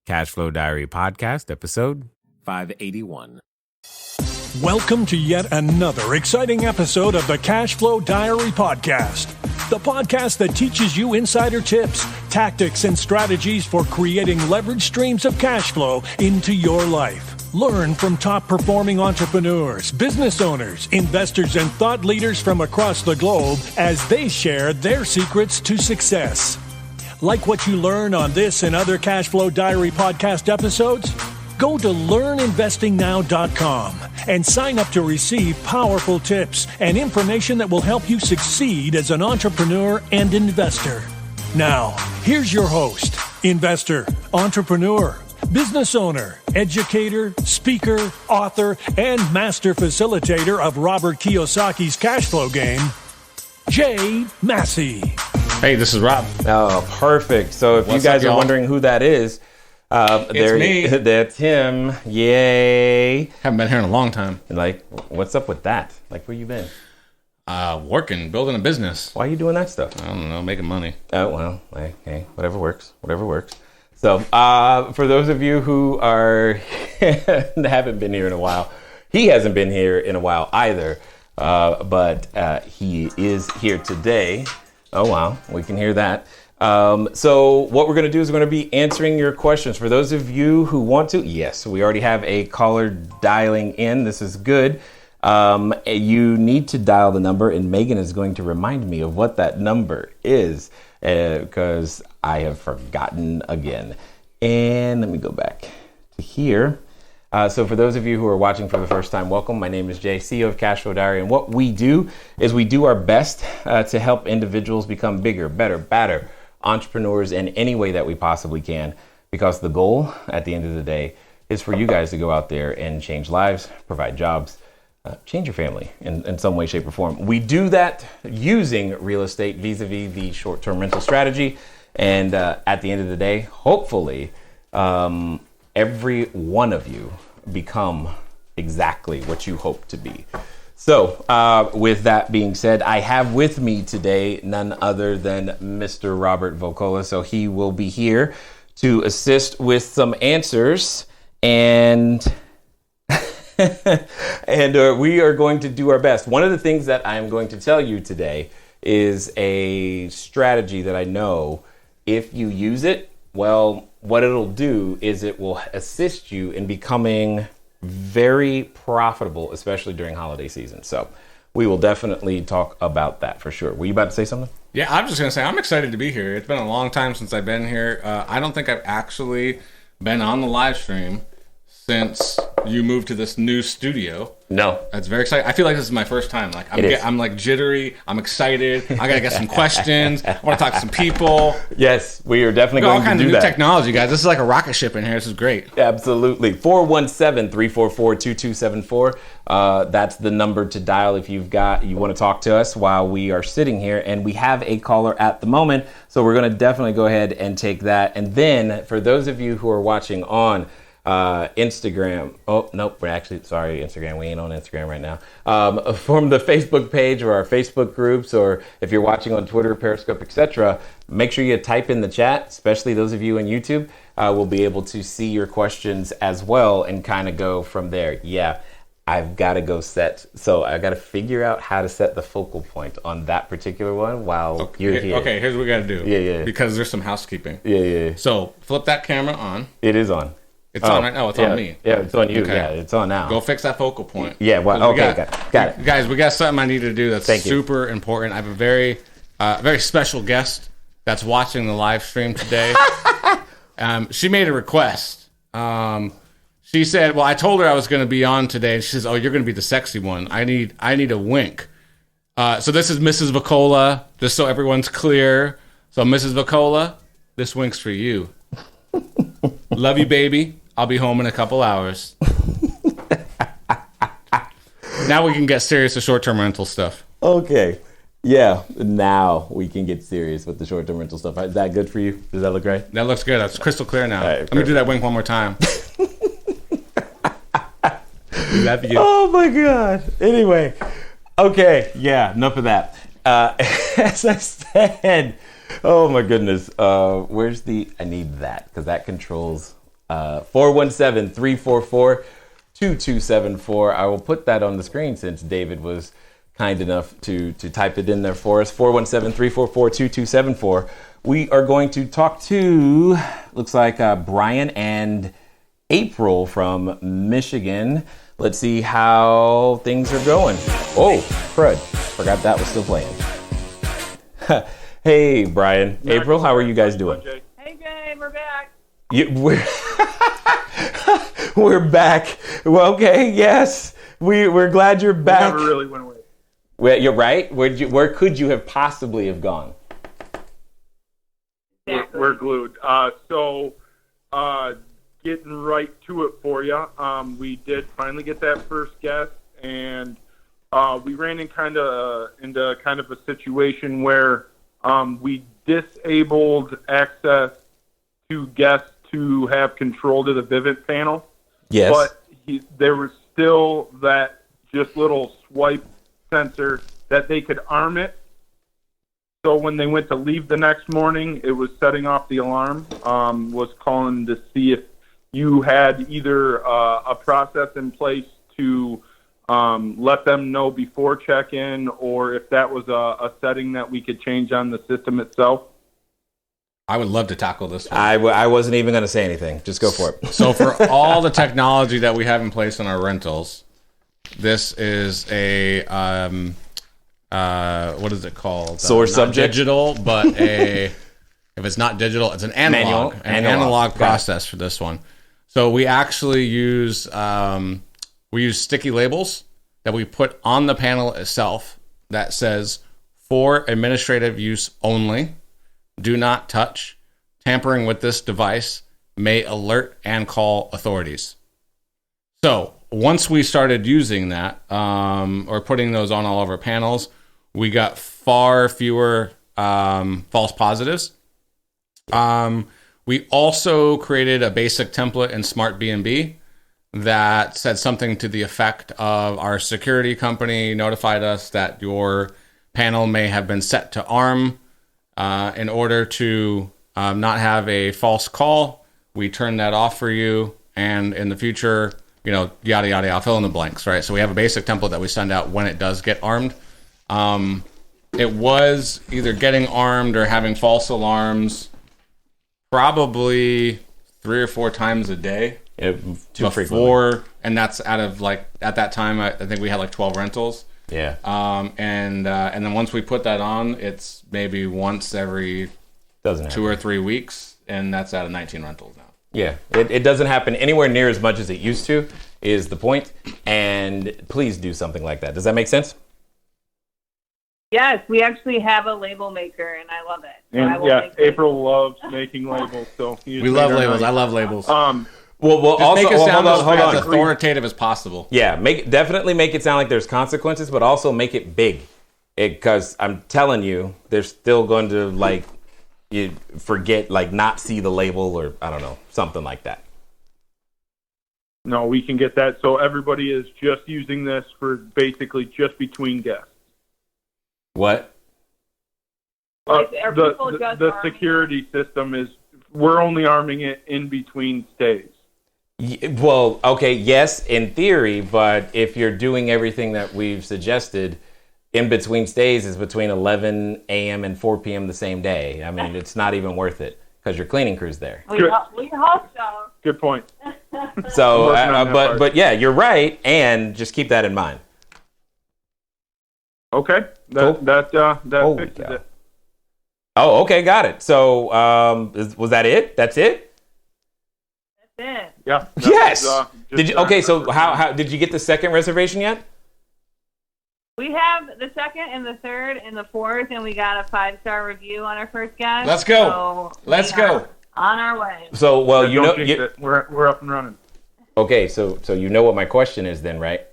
Cash Flow Diary Podcast, episode 581. Welcome to yet another exciting episode of the Cash Flow Diary Podcast, the podcast that teaches you insider tips, tactics, and strategies for creating leverage streams of cash flow into your life. Learn from top-performing entrepreneurs, business owners, investors, and thought leaders from across the globe as they share their secrets to success. Like what you learn on this and other Cash Flow Diary podcast episodes? Go to learninvestingnow.com and sign up to receive powerful tips and information that will help you succeed as an entrepreneur and investor. Now, here's your host, investor, entrepreneur, business owner, educator, speaker, author, and master facilitator of Robert Kiyosaki's cash flow game, Jay Massey. Hey, this is Rob. Oh, perfect. So if you guys are wondering who that is, it's me. That's him. Yay. Haven't been here in a long time. Like, what's up with that? Like, where you been? Working, building a business. Why are you doing that stuff? I don't know, making money. Oh, well, hey, whatever works. So, for those of you who haven't been here in a while, he hasn't been here in a while either, but he is here today. Oh, wow. We can hear that. So what we're going to do is we're going to be answering your questions. For those of you who want to, yes, we already have a caller dialing in. This is good. You need to dial the number, and Megan is going to remind me of what that number is because I have forgotten again. And let me go back to here. So for those of you who are watching for the first time, welcome. My name is Jay, CEO of Cash Flow Diary. And what we do is we do our best to help individuals become bigger, better, badder entrepreneurs in any way that we possibly can. Because the goal at the end of the day is for you guys to go out there and change lives, provide jobs, change your family in some way, shape, or form. We do that using real estate vis-a-vis the short-term rental strategy. And at the end of the day, hopefully, every one of you become exactly what you hope to be. So with that being said, I have with me today none other than Mr. Robert Vocolla. So he will be here to assist with some answers, and we are going to do our best. One of the things that I'm going to tell you today is a strategy that I know if you use it, well, what it'll do is it will assist you in becoming very profitable, especially during holiday season. So we will definitely talk about that for sure. Were you about to say something? Yeah, I'm just going to say I'm excited to be here. It's been a long time since I've been here. I don't think I've actually been on the live stream since you moved to this new studio. No. That's very exciting. I feel like this is my first time. Like I'm like jittery. I'm excited. I gotta get some questions. I want to talk to some people. Yes, we are definitely going to do that. All kinds of new technology, guys. This is like a rocket ship in here. This is great. Absolutely. 417-344-2274. That's the number to dial if you want to talk to us while we are sitting here. And we have a caller at the moment, so we're going to definitely go ahead and take that. And then for those of you who are watching on Instagram. Oh, nope. Instagram. We ain't on Instagram right now. From the Facebook page or our Facebook groups, or if you're watching on Twitter, Periscope, etc., make sure you type in the chat, especially those of you on YouTube. We'll be able to see your questions as well and kind of go from there. Yeah, I've got to go so I got to figure out how to set the focal point on that particular one while you're here. Okay, here's what we got to do. Yeah. Because there's some housekeeping. Yeah. So flip that camera on. It is on. It's on right now. It's on me. Yeah, it's on you. Okay. Yeah, it's on now. Go fix that focal point. Yeah, well, okay, got it. Guys, we got something I need to do that's super important. I have a very special guest that's watching the live stream today. She made a request. She said, well, I told her I was going to be on today, and she says, oh, you're going to be the sexy one. I need a wink. So this is Mrs. Vocolla, just so everyone's clear. So Mrs. Vocolla, this wink's for you. Love you, baby. I'll be home in a couple hours. Now we can get serious with short-term rental stuff. Okay. Yeah, now we can get serious with the short-term rental stuff. Is that good for you? Does that look right? That looks good. That's crystal clear now. Right, let me do that wink one more time. Oh, my God. Anyway. Okay. Yeah, enough of that. As I said, oh, my goodness. I need that because that controls 417-344-2274. I will put that on the screen since David was kind enough to type it in there for us. 417-344-2274. We are going to talk to, looks like Brian and April from Michigan. Let's see how things are going. Oh, crud. Forgot that was still playing. Hey, Brian. April, how are you guys doing? Hey, Jay, we're back. We're back. Well, okay, yes. We're glad you're back. We never really went away. Well, you're right. Where could you have possibly have gone? We're glued. Getting right to it for you. We did finally get that first guest, and we ran into kind of a situation where we disabled access to guests to have control to the Vivint panel. Yes. But there was still that just little swipe sensor that they could arm it. So when they went to leave the next morning, it was setting off the alarm, was calling to see if you had either a process in place to let them know before check-in, or if that was a setting that we could change on the system itself. I would love to tackle this one. I wasn't even going to say anything. Just go for it. So for all the technology that we have in place in our rentals, this is a what is it called? Source Not subject? digital, but if it's not digital, it's an analog process for this one. So we actually use sticky labels that we put on the panel itself that says for administrative use only. Do not touch. Tampering with this device may alert and call authorities. So once we started using that, or putting those on all of our panels, we got far fewer false positives. We also created a basic template in Smartbnb that said something to the effect of our security company notified us that your panel may have been set to arm. In order to not have a false call, we turn that off for you. And in the future, yada, yada, I'll fill in the blanks, right? So we have a basic template that we send out when it does get armed. It was either getting armed or having false alarms probably 3 or 4 times a day. Too frequently. And that's out of at that time, I think we had 12 rentals. Yeah. And then once we put that on, it's maybe once every 2 or 3 weeks, and that's out of 19 rentals now. Yeah, it doesn't happen anywhere near as much as it used to, is the point. And please do something like that. Does that make sense? Yes, we actually have a label maker, and I love it. So And April loves making labels, so we love labels. I love labels. Well, also make it sound hold on. as authoritative as possible. Yeah, definitely make it sound like there's consequences, but also make it big. Because I'm telling you, they're still going to you forget, not see the label, or I don't know, something like that. No, we can get that. So everybody is just using this for basically just between guests. What? The security system is, we're only arming it in between stays. Well, okay, yes, in theory, but if you're doing everything that we've suggested, in between stays is between 11 a.m. and 4 p.m. the same day. I mean, it's not even worth it because your cleaning crew's there. We hope so. Good point. So, but yeah, you're right, and just keep that in mind. Okay, that fixes it. Oh, okay, got it. So, was that it? That's it? That's it. Yeah. Yes. Did you? Okay, so how did you get the second reservation yet? We have the second and the third and the fourth, and we got a 5-star review on our first guest. Let's go. So Let's go. On our way. So, well, we're up and running. Okay, so you know what my question is then, right?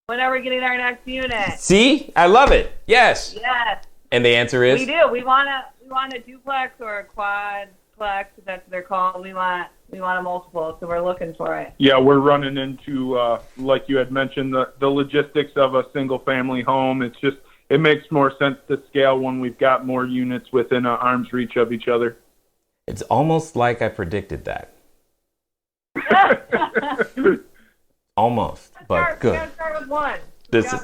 When are we getting our next unit? See, I love it. Yes. Yes. And the answer is? We do. We want a duplex or a quadplex, if that's what they're called. We want a multiple, so we're looking for it. Yeah, we're running into, like you had mentioned, the logistics of a single-family home. It's just, it makes more sense to scale when we've got more units within arm's reach of each other. It's almost like I predicted that. Almost, but good. You gotta start with one.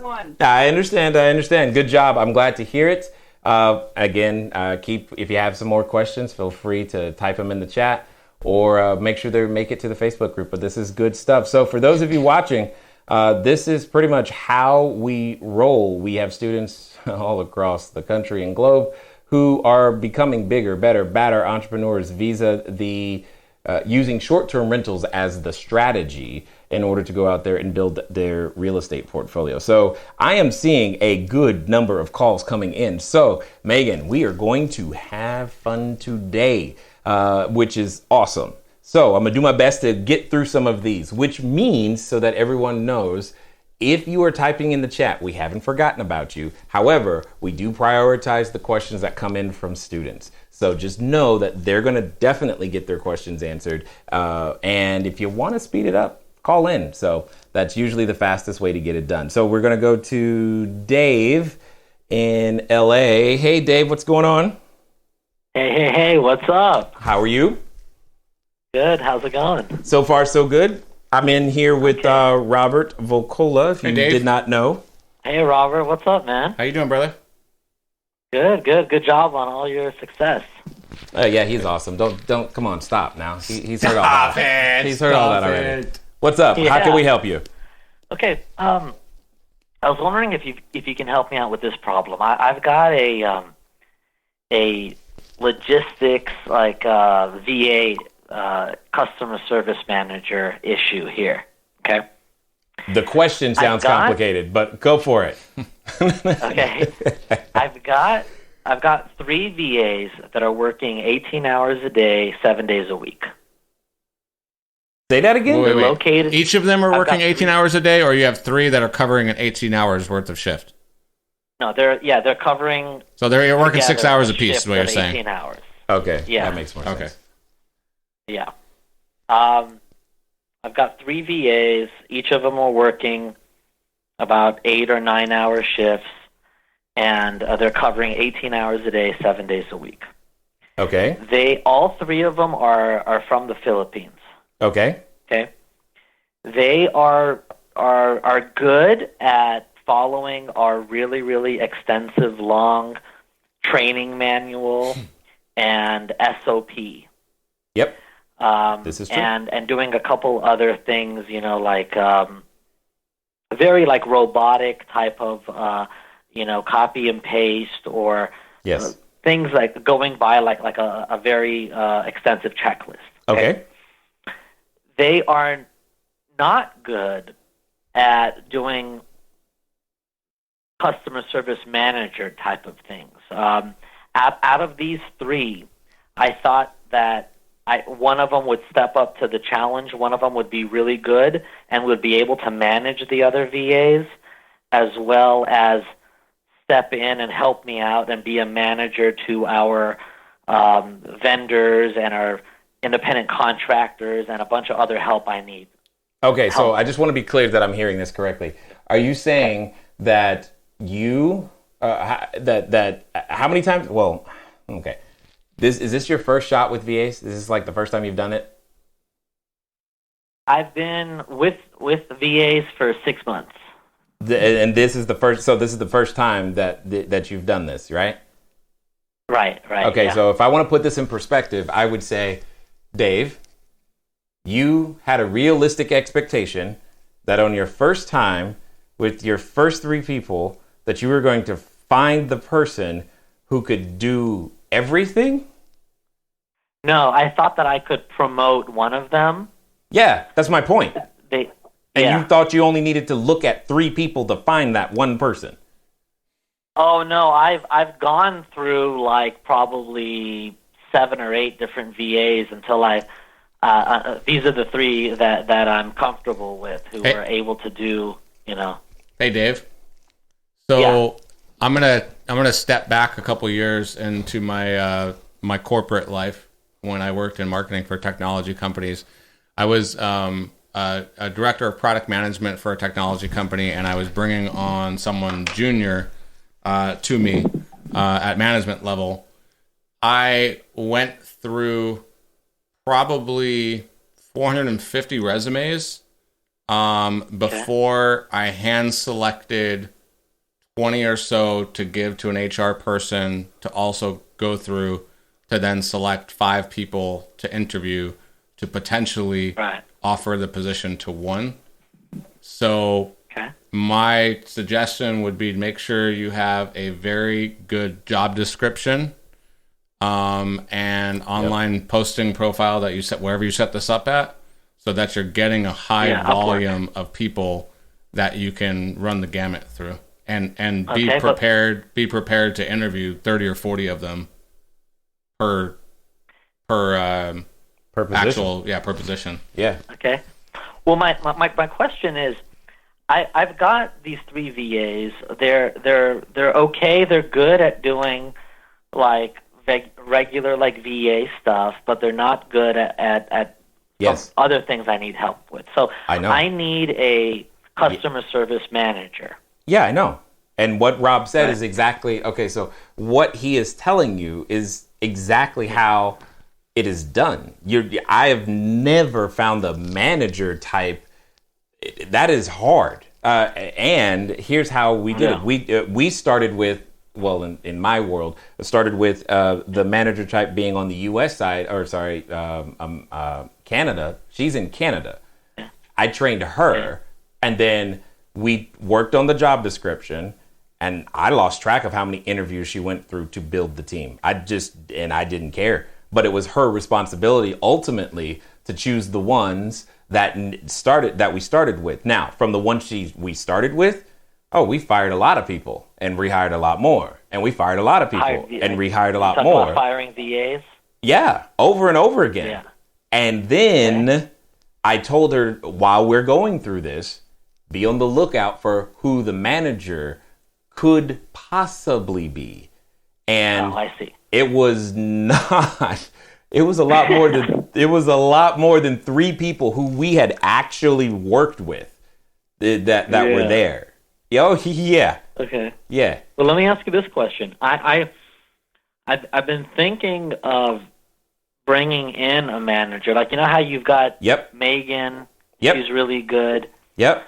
One. I understand. Good job. I'm glad to hear it. Again, if you have some more questions, feel free to type them in the chat or make sure they make it to the Facebook group. But this is good stuff. So for those of you watching, this is pretty much how we roll. We have students all across the country and globe who are becoming bigger, better, badder entrepreneurs via the using short-term rentals as the strategy in order to go out there and build their real estate portfolio. So I am seeing a good number of calls coming in. So Megan, we are going to have fun today, which is awesome. So I'm gonna do my best to get through some of these, which means so that everyone knows, if you are typing in the chat, we haven't forgotten about you. However, we do prioritize the questions that come in from students. So just know that they're going to definitely get their questions answered. And if you want to speed it up, call in. So that's usually the fastest way to get it done. So we're going to go to Dave in LA. Hey, Dave, what's going on? Hey, what's up? How are you? Good. How's it going? So far, so good. I'm in here with Robert Vocolla, if you did not know. Hey, Robert. What's up, man? How you doing, brother? Good. Good job on all your success. Yeah, he's awesome. Don't come on, stop now. He's heard all that. He's heard all that already. What's up? Yeah. How can we help you? Okay. I was wondering if you can help me out with this problem. I've got a logistics VA customer service manager issue here. Okay. The question sounds complicated, but go for it. Okay. I've got 3 VAs that are working 18 hours a day, 7 days a week. Say that again? Wait. Located. Each of them are working 18 hours a day, or you have 3 that are covering an 18 hours worth of shift? No, they're covering. So they're working 6 hours apiece, is what you're saying. 18 hours. Okay. Yeah. That makes more sense. Okay. Yeah. I've got 3 VAs. Each of them are working about 8 or 9 hour shifts, and they're covering 18 hours a day, 7 days a week. Okay. All 3 of them are from the Philippines. Okay. Okay. They are good at following our really, really extensive, long training manual and SOP. Yep. This is true. And doing a couple other things, like very like robotic type of, copy and paste or yes. Things like going by like a very extensive checklist. Okay. They are not good at doing customer service manager type of things. Out of these 3, I thought that one of them would step up to the challenge. One of them would be really good and would be able to manage the other VAs, as well as step in and help me out and be a manager to our vendors and our independent contractors and a bunch of other help I need. Okay, so I just want to be clear that I'm hearing this correctly. Are you saying that you that how many times? Well, okay. Is this your first shot with VAs? Is this like the first time you've done it? I've been with VAs for 6 months. And this is the first. So this is the first time that you've done this, right? Right. Okay, yeah. so if I want to put this in perspective, I would say, Dave, you had a realistic expectation that on your first time with your first 3 people that you were going to find the person who could do everything? No, I thought that I could promote one of them. Yeah, that's my point. You thought you only needed to look at 3 people to find that one person. Oh no, I've gone through like probably 7 or 8 different VAs until these are the 3 that I'm comfortable with who are able to do, Hey, Dave. So I'm gonna step back a couple years into my my corporate life when I worked in marketing for technology companies. I was a director of product management for a technology company, and I was bringing on someone junior to me at management level. I went through probably 450 resumes before I hand selected 20 or so to give to an HR person to also go through to then select 5 people to interview to potentially offer the position to one. So my suggestion would be to make sure you have a very good job description and online posting profile that you set wherever you set this up at, so that you're getting a high volume of people that you can run the gamut through, and be prepared to interview 30 or 40 of them per position. Per position. Yeah. Okay. Well, my question is, I've got these 3 VAs. They're okay. They're good at doing like regular like VA stuff, but they're not good at other things I need help with. So I need a customer service manager. Yeah, I know. And what Rob said is exactly, okay, so what he is telling you is exactly how it is done. I have never found the manager type. That is hard. And here's how we did it. We started with, well, in my world, it started with the manager type being on the U.S. side, Canada. She's in Canada. I trained her, and then we worked on the job description, and I lost track of how many interviews she went through to build the team. I didn't care. But it was her responsibility ultimately to choose the ones that we started with. Now, from the ones we started with, we fired a lot of people and rehired a lot more. And we fired a lot of people and rehired a lot more. About firing VAs? Yeah, over and over again. Yeah. And then I told her, while we're going through this, be on the lookout for who the manager could possibly be. And I see. It was not. It was a lot more than. It was a lot more than 3 people who we had actually worked with that were there. Yeah. Okay. Yeah. Well, let me ask you this question. I've been thinking of bringing in a manager. Like, you know how you've got Megan. She's really good. Yep.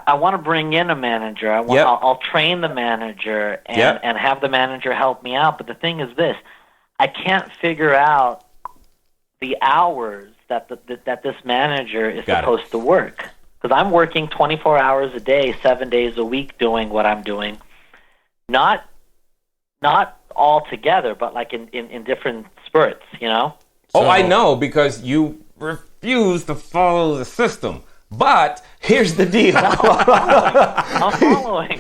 I want to bring in a manager. I'll train the manager and have the manager help me out. But the thing is this: I can't figure out the hours that this manager is supposed to work, because I'm working 24 hours a day, 7 days a week, doing what I'm doing. Not all together, but like in different spurts, you know. So, I know, because you refuse to follow the system. But here's the deal. I'm following.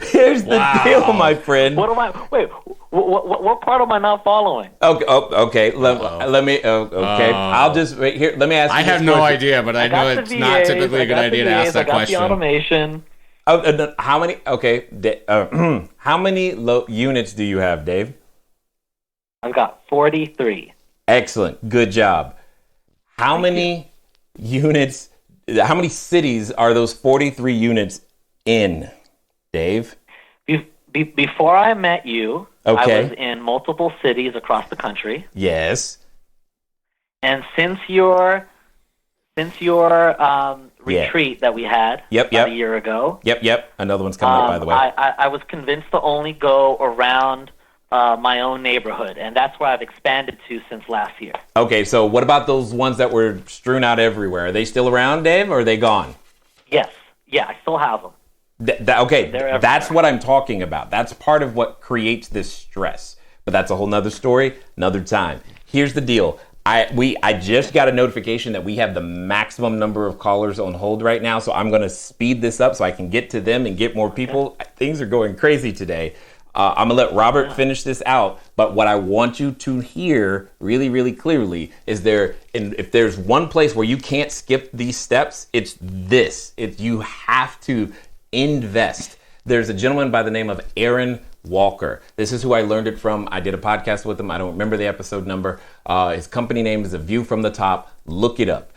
Here's the deal, my friend. What part am I not following? Okay. Let me. Okay. I'll just wait here. Let me ask you. I have no idea, but I know it's not typically a good idea to ask that question. I got the automation. How many? Okay. How many units do you have, Dave? I've got 43. Excellent. Good job. How many units? How many cities are those 43 units in, Dave? Before I met you, I was in multiple cities across the country. Yes. And since your retreat that we had a year ago. Yep. Another one's coming up, by the way. I was convinced to only go around my own neighborhood, and that's where I've expanded to since last year. Okay, so what about those ones that were strewn out everywhere? Are they still around, Dave, or are they gone? Yes. Yeah, I still have them. That's what I'm talking about. That's part of what creates this stress. But that's a whole nother story, another time. Here's the deal. I just got a notification that we have the maximum number of callers on hold right now, so I'm going to speed this up so I can get to them and get more people. Things are going crazy today. I'm going to let Robert finish this out, but what I want you to hear really, really clearly is if there's one place where you can't skip these steps, it's this. You have to invest. There's a gentleman by the name of Aaron Walker. This is who I learned it from. I did a podcast with him. I don't remember the episode number. His company name is A View from the Top. Look it up.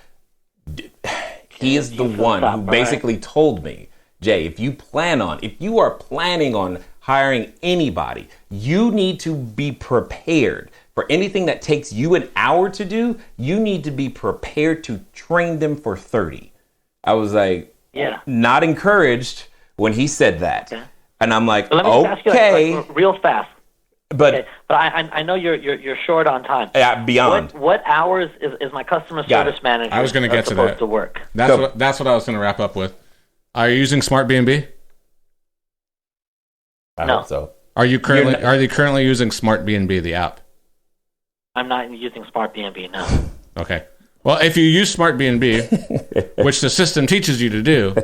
He is the one who basically told me, Jay, if you are planning on hiring anybody, you need to be prepared For anything that takes you an hour to do, you need to be prepared to train them for 30. I was like, not encouraged when he said that. Okay. And I'm like, let me ask you, like, real fast. But okay. But I know you're short on time. Beyond. What hours is my customer service manager I was going to get to that. To work? That's what I was going to wrap up with. Are you using Smartbnb? I hope so. Are you currently using Smartbnb, the app? I'm not using Smartbnb, no. Okay. Well, if you use Smartbnb, which the system teaches you to do,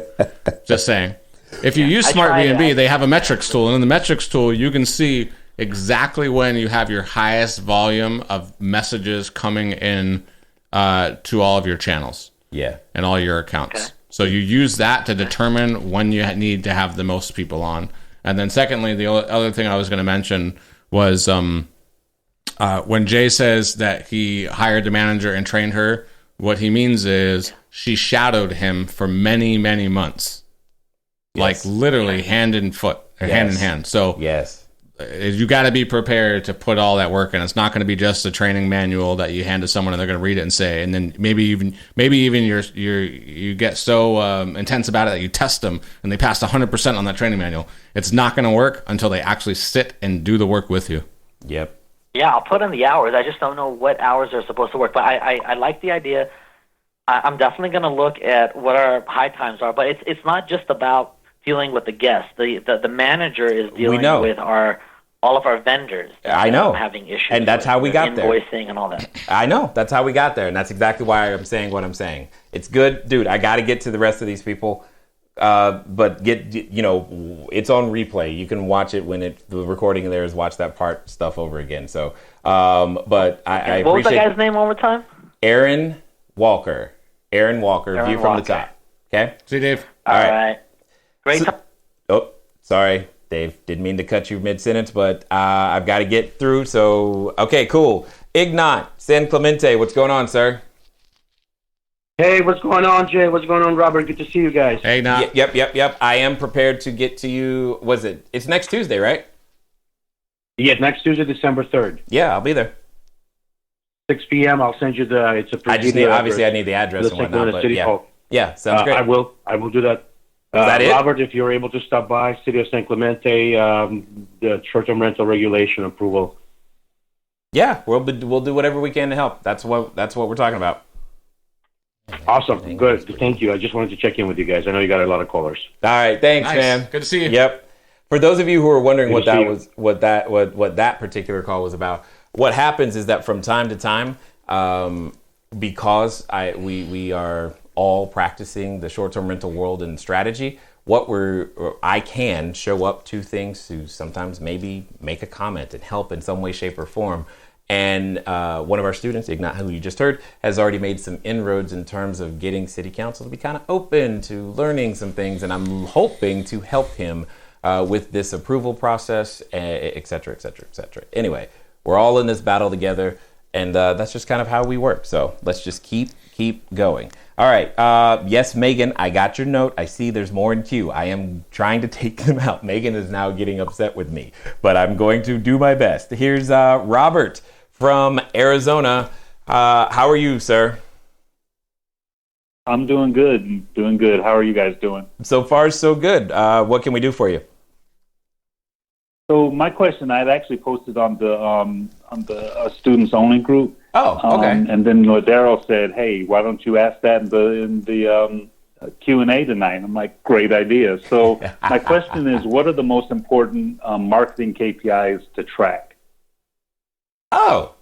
just saying, if you use Smartbnb, they have a metrics tool, and in the metrics tool, you can see exactly when you have your highest volume of messages coming in to all of your channels. Yeah. And all your accounts. Okay. So you use that to determine when you need to have the most people on. And then secondly, the other thing I was going to mention was when Jay says that he hired the manager and trained her, what he means is she shadowed him for many, many months. Yes. Like literally hand in hand. So you got to be prepared to put all that work in. It's not going to be just a training manual that you hand to someone and they're going to read it and say, and then maybe even you get so intense about it that you test them and they passed 100% on that training manual. It's not going to work until they actually sit and do the work with you. Yep. Yeah, I'll put in the hours. I just don't know what hours are supposed to work. But I like the idea. I'm definitely going to look at what our high times are. But it's not just about dealing with the guests. The manager is dealing with all of our vendors. I know. Having issues. And that's how we got there. Invoicing and all that. I know. That's how we got there. And that's exactly why I'm saying what I'm saying. It's good. Dude, I got to get to the rest of these people. But it's on replay. You can watch it when the recording there is watch that part stuff over again. So, but I what was the appreciate guy's name one more time? Aaron Walker, view from the top. Okay. See you, Dave. All right. Great. Sorry, Dave. Didn't mean to cut you mid-sentence, but I've got to get through. So, okay, cool. Ignat San Clemente, what's going on, sir? Hey, what's going on, Jay? What's going on, Robert? Good to see you guys. Hey, Nat. Yep. I am prepared to get to you. It's next Tuesday, right? Yeah, next Tuesday, December 3rd. Yeah, I'll be there. 6 p.m. I'll send you I need the address and whatnot, but yeah, sounds great. I will do that. Is that it? Robert, if you're able to stop by, City of San Clemente, the short-term rental regulation approval. Yeah, we'll do whatever we can to help. That's what we're talking about. Awesome. Good. Thank you. I just wanted to check in with you guys. I know you got a lot of callers. All right. Thanks, man. Good to see you. Yep. For those of you who are wondering what that particular call was about, what happens is that from time to time, because we are all practicing the short-term rental world and strategy, I can show up to things to sometimes maybe make a comment and help in some way, shape, or form. And one of our students, Ignat, who you just heard, has already made some inroads in terms of getting city council to be kind of open to learning some things. And I'm hoping to help him with this approval process, et cetera, et cetera, et cetera. Anyway, we're all in this battle together. And that's just kind of how we work. So let's just keep going. All right. Yes, Megan, I got your note. I see there's more in queue. I am trying to take them out. Megan is now getting upset with me, but I'm going to do my best. Here's Robert from Arizona. How are you, sir? I'm doing good. How are you guys doing? So far, so good. What can we do for you? So my question, I'd actually posted on the students only group. Oh, okay. And then Daryl said, "Hey, why don't you ask that in the Q&A tonight?" I'm like, "Great idea." So my question is, what are the most important marketing KPIs to track? Oh,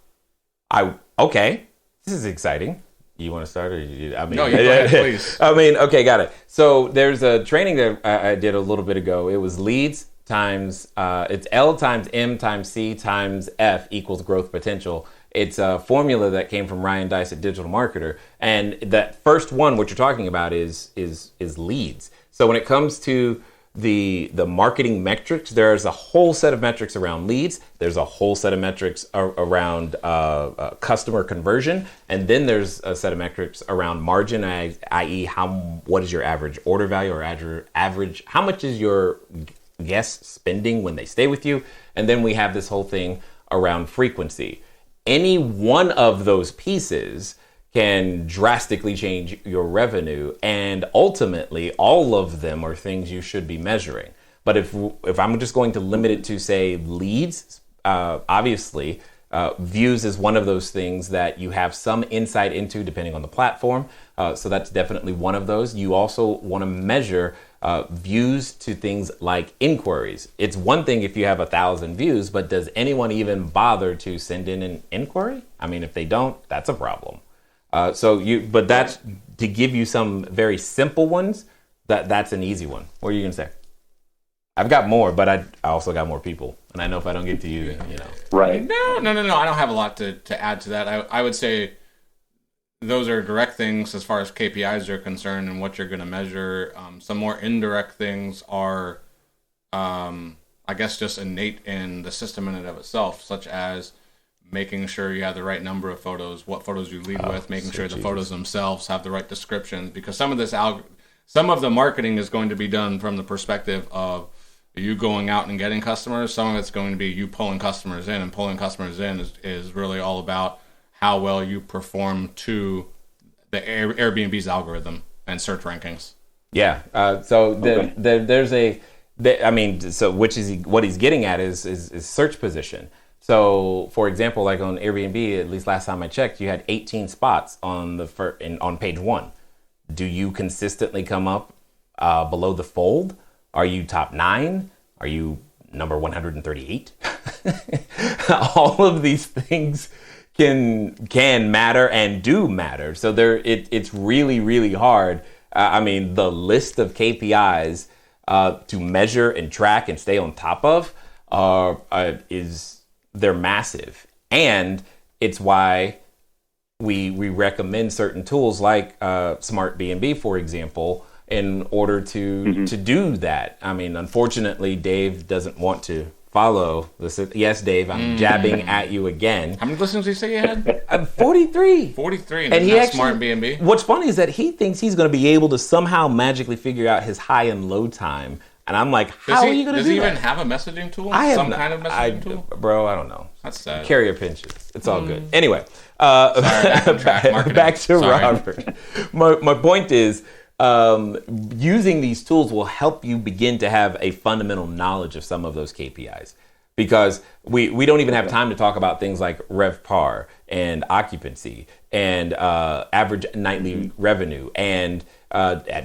okay. This is exciting. You want to start, or no? You go ahead, please. Okay, got it. So there's a training that I did a little bit ago. It was leads times it's L times M times C times F equals growth potential. It's a formula that came from Ryan Dice at Digital Marketer, and that first one, what you're talking about, is leads. So when it comes to the marketing metrics, there's a whole set of metrics around leads. There's a whole set of metrics around customer conversion, and then there's a set of metrics around margin, i.e., what is your average order value, or average how much is your guest spending when they stay with you, and then we have this whole thing around frequency. any one of those pieces can drastically change your revenue, and ultimately all of them are things you should be measuring. But if I'm just going to limit it to, say, leads, obviously views is one of those things that you have some insight into depending on the platform. So that's definitely one of those. You also want to measure views to things like inquiries. It's one thing if you have 1,000 views, but does anyone even bother to send in an inquiry? I mean, if they don't, that's a problem. But that's to give you some very simple ones. That's an easy one. What are you gonna say? I've got more, but I also got more people, and I know if I don't get to you, Right. No. I don't have a lot to add to that. I would say those are direct things as far as KPIs are concerned and what you're going to measure. Some more indirect things are, I guess, just innate in the system in and of itself, such as making sure you have the right number of photos, what photos you lead with, making sure the photos themselves have the right descriptions, because some of the marketing is going to be done from the perspective of you going out and getting customers. Some of it's going to be you pulling customers in, and pulling customers in is really all about how well you perform to the Airbnb's algorithm and search rankings. Yeah. What he's getting at is search position. So, for example, like on Airbnb, at least last time I checked, you had 18 spots on page 1. Do you consistently come up below the fold? Are you top 9? Are you number 138? All of these things can matter and do matter. So it's really, really hard. The list of KPIs to measure and track and stay on top of they're massive, and it's why we recommend certain tools like Smartbnb, for example, in order to do that. Unfortunately, Dave doesn't want to follow this. Yes, Dave, I'm jabbing at you again. How many listens did you say you had? 43. 43, and he actually, Smartbnb. What's funny is that he thinks he's going to be able to somehow magically figure out his high and low time. And I'm like, how are you going to do that? Does he even have a messaging tool? Some kind of messaging tool? Bro, I don't know. That's sad. Carrier pinches. It's all good. Anyway, Sorry, back to Robert. My point is, using these tools will help you begin to have a fundamental knowledge of some of those KPIs. Because we don't even have time to talk about things like RevPAR and occupancy and average nightly revenue and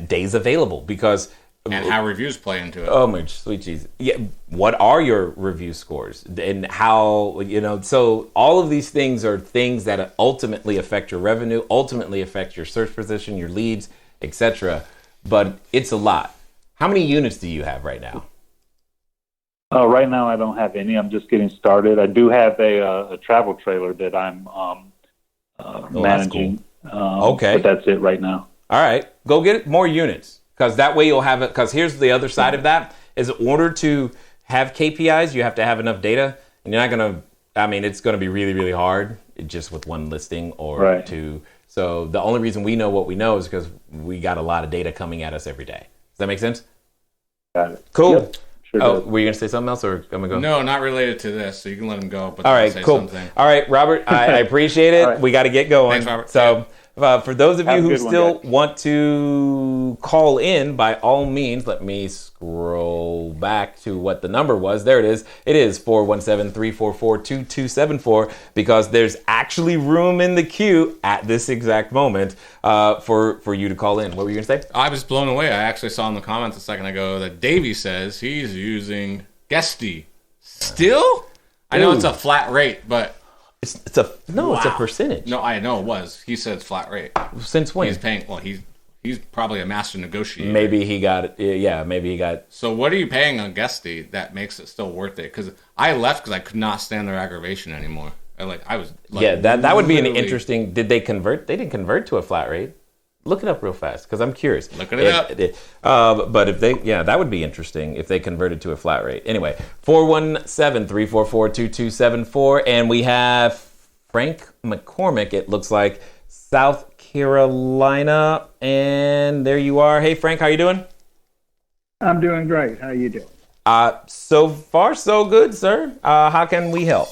days available, because... And how reviews play into it. Oh my sweet Jesus. Yeah. What are your review scores? And how, so all of these things are things that ultimately affect your revenue, ultimately affect your search position, your leads, etc. But it's a lot. How many units do you have right now? Right now, I don't have any. I'm just getting started. I do have a travel trailer that I'm managing. Cool. Okay. But that's it right now. All right. Go get more units. Because that way you'll have it. Because here's the other side of that: is in order to have KPIs, you have to have enough data, and you're not gonna. It's going to be really, really hard just with one listing or two. So the only reason we know what we know is because we got a lot of data coming at us every day. Does that make sense? Got it. Cool. Yep, sure does. Were you gonna say something else, or am I going? No, not related to this. So you can let him go. But all right, say cool. Something. All right, Robert, I appreciate it. Right. We got to get going. Thanks, Robert. So. For those of you who still guys. want to call in, by all means, let me scroll back to what the number was. There it is. It is 417-344-2274, because there's actually room in the queue at this exact moment for you to call in. What were you going to say? I was blown away. I actually saw in the comments a second ago that Davey says he's using Guesty. Still? I know it's a flat rate, but... It's a percentage. No, I know it was. He said flat rate. Since when? He's paying. Well, he's probably a master negotiator. Maybe he got it. Yeah, maybe he got. So what are you paying on Guesty that makes it still worth it? Because I left because I could not stand their aggravation anymore. That would be an interesting. Did they convert? They didn't convert to a flat rate. Look it up real fast because I'm curious. Looking it up. But if that would be interesting if they converted to a flat rate. Anyway, 417-344-2274. And we have Frank McCormick, it looks like, South Carolina. And there you are. Hey, Frank, how you doing? I'm doing great. How you doing? So far, so good, sir. How can we help?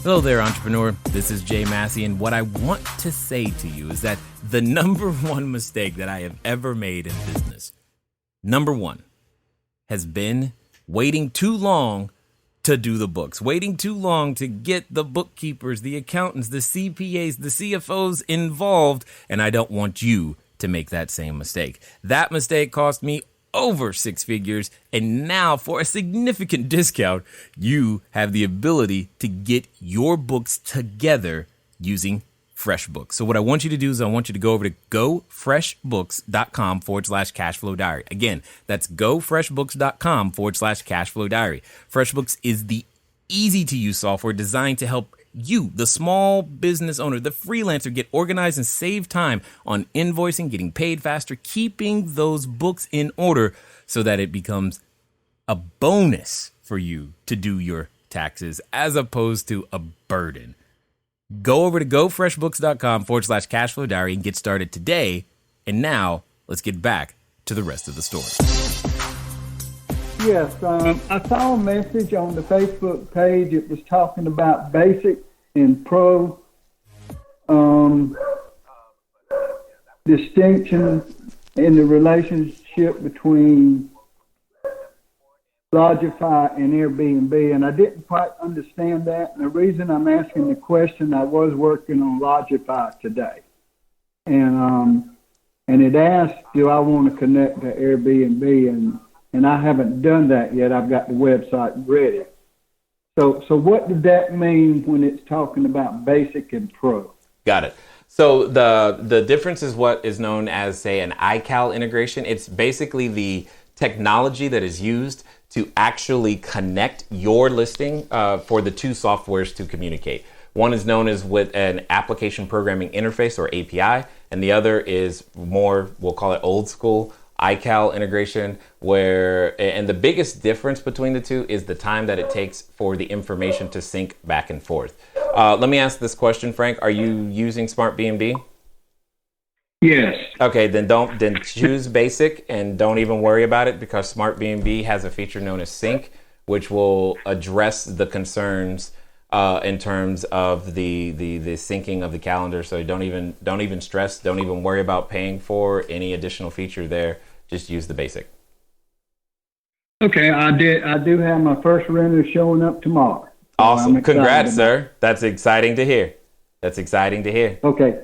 Hello there, entrepreneur. This is Jay Massey, and what I want to say to you is that the number one mistake that I have ever made in business, number one, has been waiting too long to do the books, waiting too long to get the bookkeepers, the accountants, the CPAs, the CFOs involved, and I don't want you to make that same mistake. That mistake cost me over 6 figures, and now for a significant discount, you have the ability to get your books together using FreshBooks. So what I want you to do is I want you to go over to gofreshbooks.com/cashflow diary. Again, that's gofreshbooks.com/cashflow diary. FreshBooks is the easy to use software designed to help you, the small business owner, the freelancer, get organized and save time on invoicing, getting paid faster, keeping those books in order so that it becomes a bonus for you to do your taxes as opposed to a burden. Go over to gofreshbooks.com/cashflow diary and get started today. And now let's get back to the rest of the story. Yes, I saw a message on the Facebook page. It was talking about basic and pro distinction in the relationship between Lodgify and Airbnb, and I didn't quite understand that. And the reason I'm asking the question, I was working on Lodgify today, and it asked, do I want to connect to Airbnb, and I haven't done that yet. I've got the website ready. So what does that mean when it's talking about basic and pro? Got it. So the difference is what is known as, say, an iCal integration. It's basically the technology that is used to actually connect your listing for the two softwares to communicate. One is known as with an application programming interface, or API, and the other is more, we'll call it old school iCal integration, and the biggest difference between the two is the time that it takes for the information to sync back and forth. Let me ask this question, Frank. Are you using Smartbnb? Yes. Okay, then choose basic and don't even worry about it, because Smartbnb has a feature known as sync, which will address the concerns in terms of the syncing of the calendar. So don't even stress, don't even worry about paying for any additional feature there. Just use the basic. Okay, I do have my first renter showing up tomorrow. Awesome. Congrats, sir. That's exciting to hear. Okay,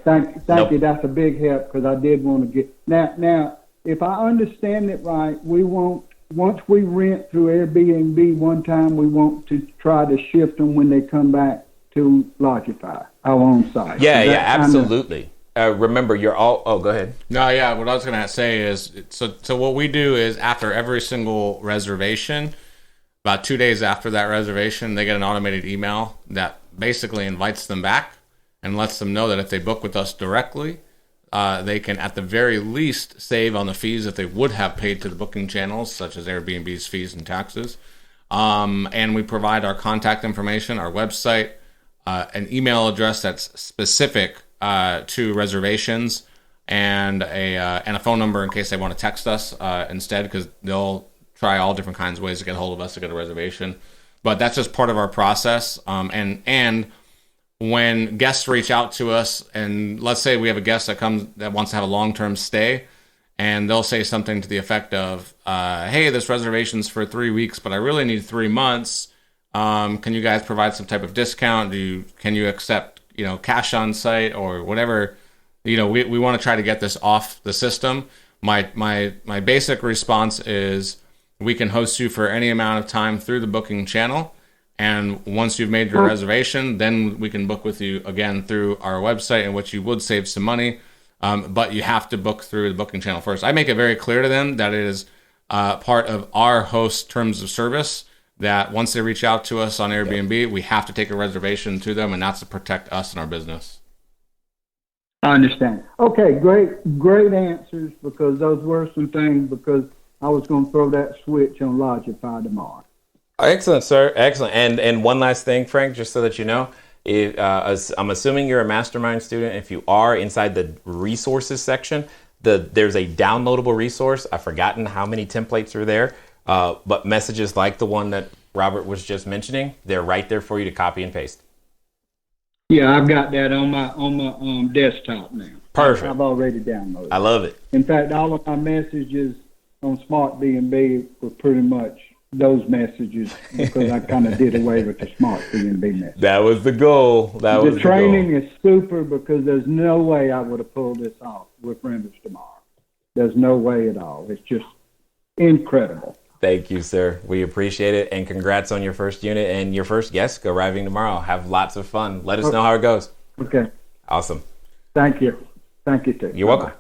thank you. That's a big help, because I did want to get now. If I understand it right, once we rent through Airbnb one time, we want to try to shift them when they come back to Lodgify, our own site. Yeah, absolutely. Remember, you're all. Oh, go ahead. No, yeah. What I was going to say is, so what we do is, after every single reservation, about 2 days after that reservation, they get an automated email that basically invites them back and lets them know that if they book with us directly, they can at the very least save on the fees that they would have paid to the booking channels, such as Airbnb's fees and taxes. And we provide our contact information, our website, an email address that's specific to reservations, and a phone number in case they want to text us instead, because they'll try all different kinds of ways to get a hold of us to get a reservation. But that's just part of our process. And when guests reach out to us, and let's say we have a guest that wants to have a long-term stay, and they'll say something to the effect of, hey, this reservation's for 3 weeks, but I really need 3 months. Can you guys provide some type of discount? Can you accept, cash on site or whatever? We want to try to get this off the system. My basic response is, we can host you for any amount of time through the booking channel. And once you've made your reservation, then we can book with you again through our website, in which you would save some money. But you have to book through the booking channel first. I make it very clear to them that it is part of our host terms of service, that once they reach out to us on Airbnb, we have to take a reservation to them, and that's to protect us and our business. I understand. Okay, great answers, because those were some things, because I was going to throw that switch on Lodgify tomorrow. Excellent, sir. Excellent. And one last thing, Frank, just so that you know, I'm assuming you're a mastermind student. If you are, inside the resources section, there's a downloadable resource. I've forgotten how many templates are there, but messages like the one that Robert was just mentioning, they're right there for you to copy and paste. Yeah, I've got that on my desktop now. Perfect. I've already downloaded. I love it. In fact, all of my messages on Smartbnb were pretty much those messages because I kind of did away with the Smartbnb message. That was the goal. The training is super because there's no way I would have pulled this off with renters tomorrow. There's no way at all. It's just incredible. Thank you, sir. We appreciate it. And congrats on your first unit and your first guest arriving tomorrow. Have lots of fun. Let us know how it goes. Okay. Awesome. Thank you. Thank you, too. You're welcome.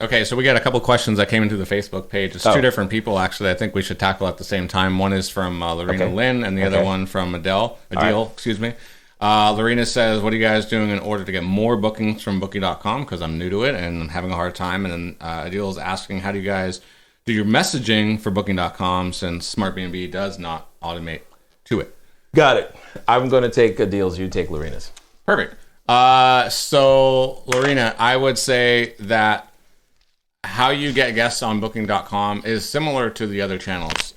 Okay, so we got a couple questions that came into the Facebook page. It's two different people, actually. I think we should tackle at the same time. One is from Lorena Lynn, and the other one from Adele. Excuse me. Lorena says, what are you guys doing in order to get more bookings from Booking.com? Because I'm new to it and I'm having a hard time. And then Adele is asking, how do you guys do your messaging for Booking.com since Smartbnb does not automate to it? Got it. I'm going to take Adele's. You take Lorena's. Perfect. So, Lorena, I would say that how you get guests on Booking.com is similar to the other channels.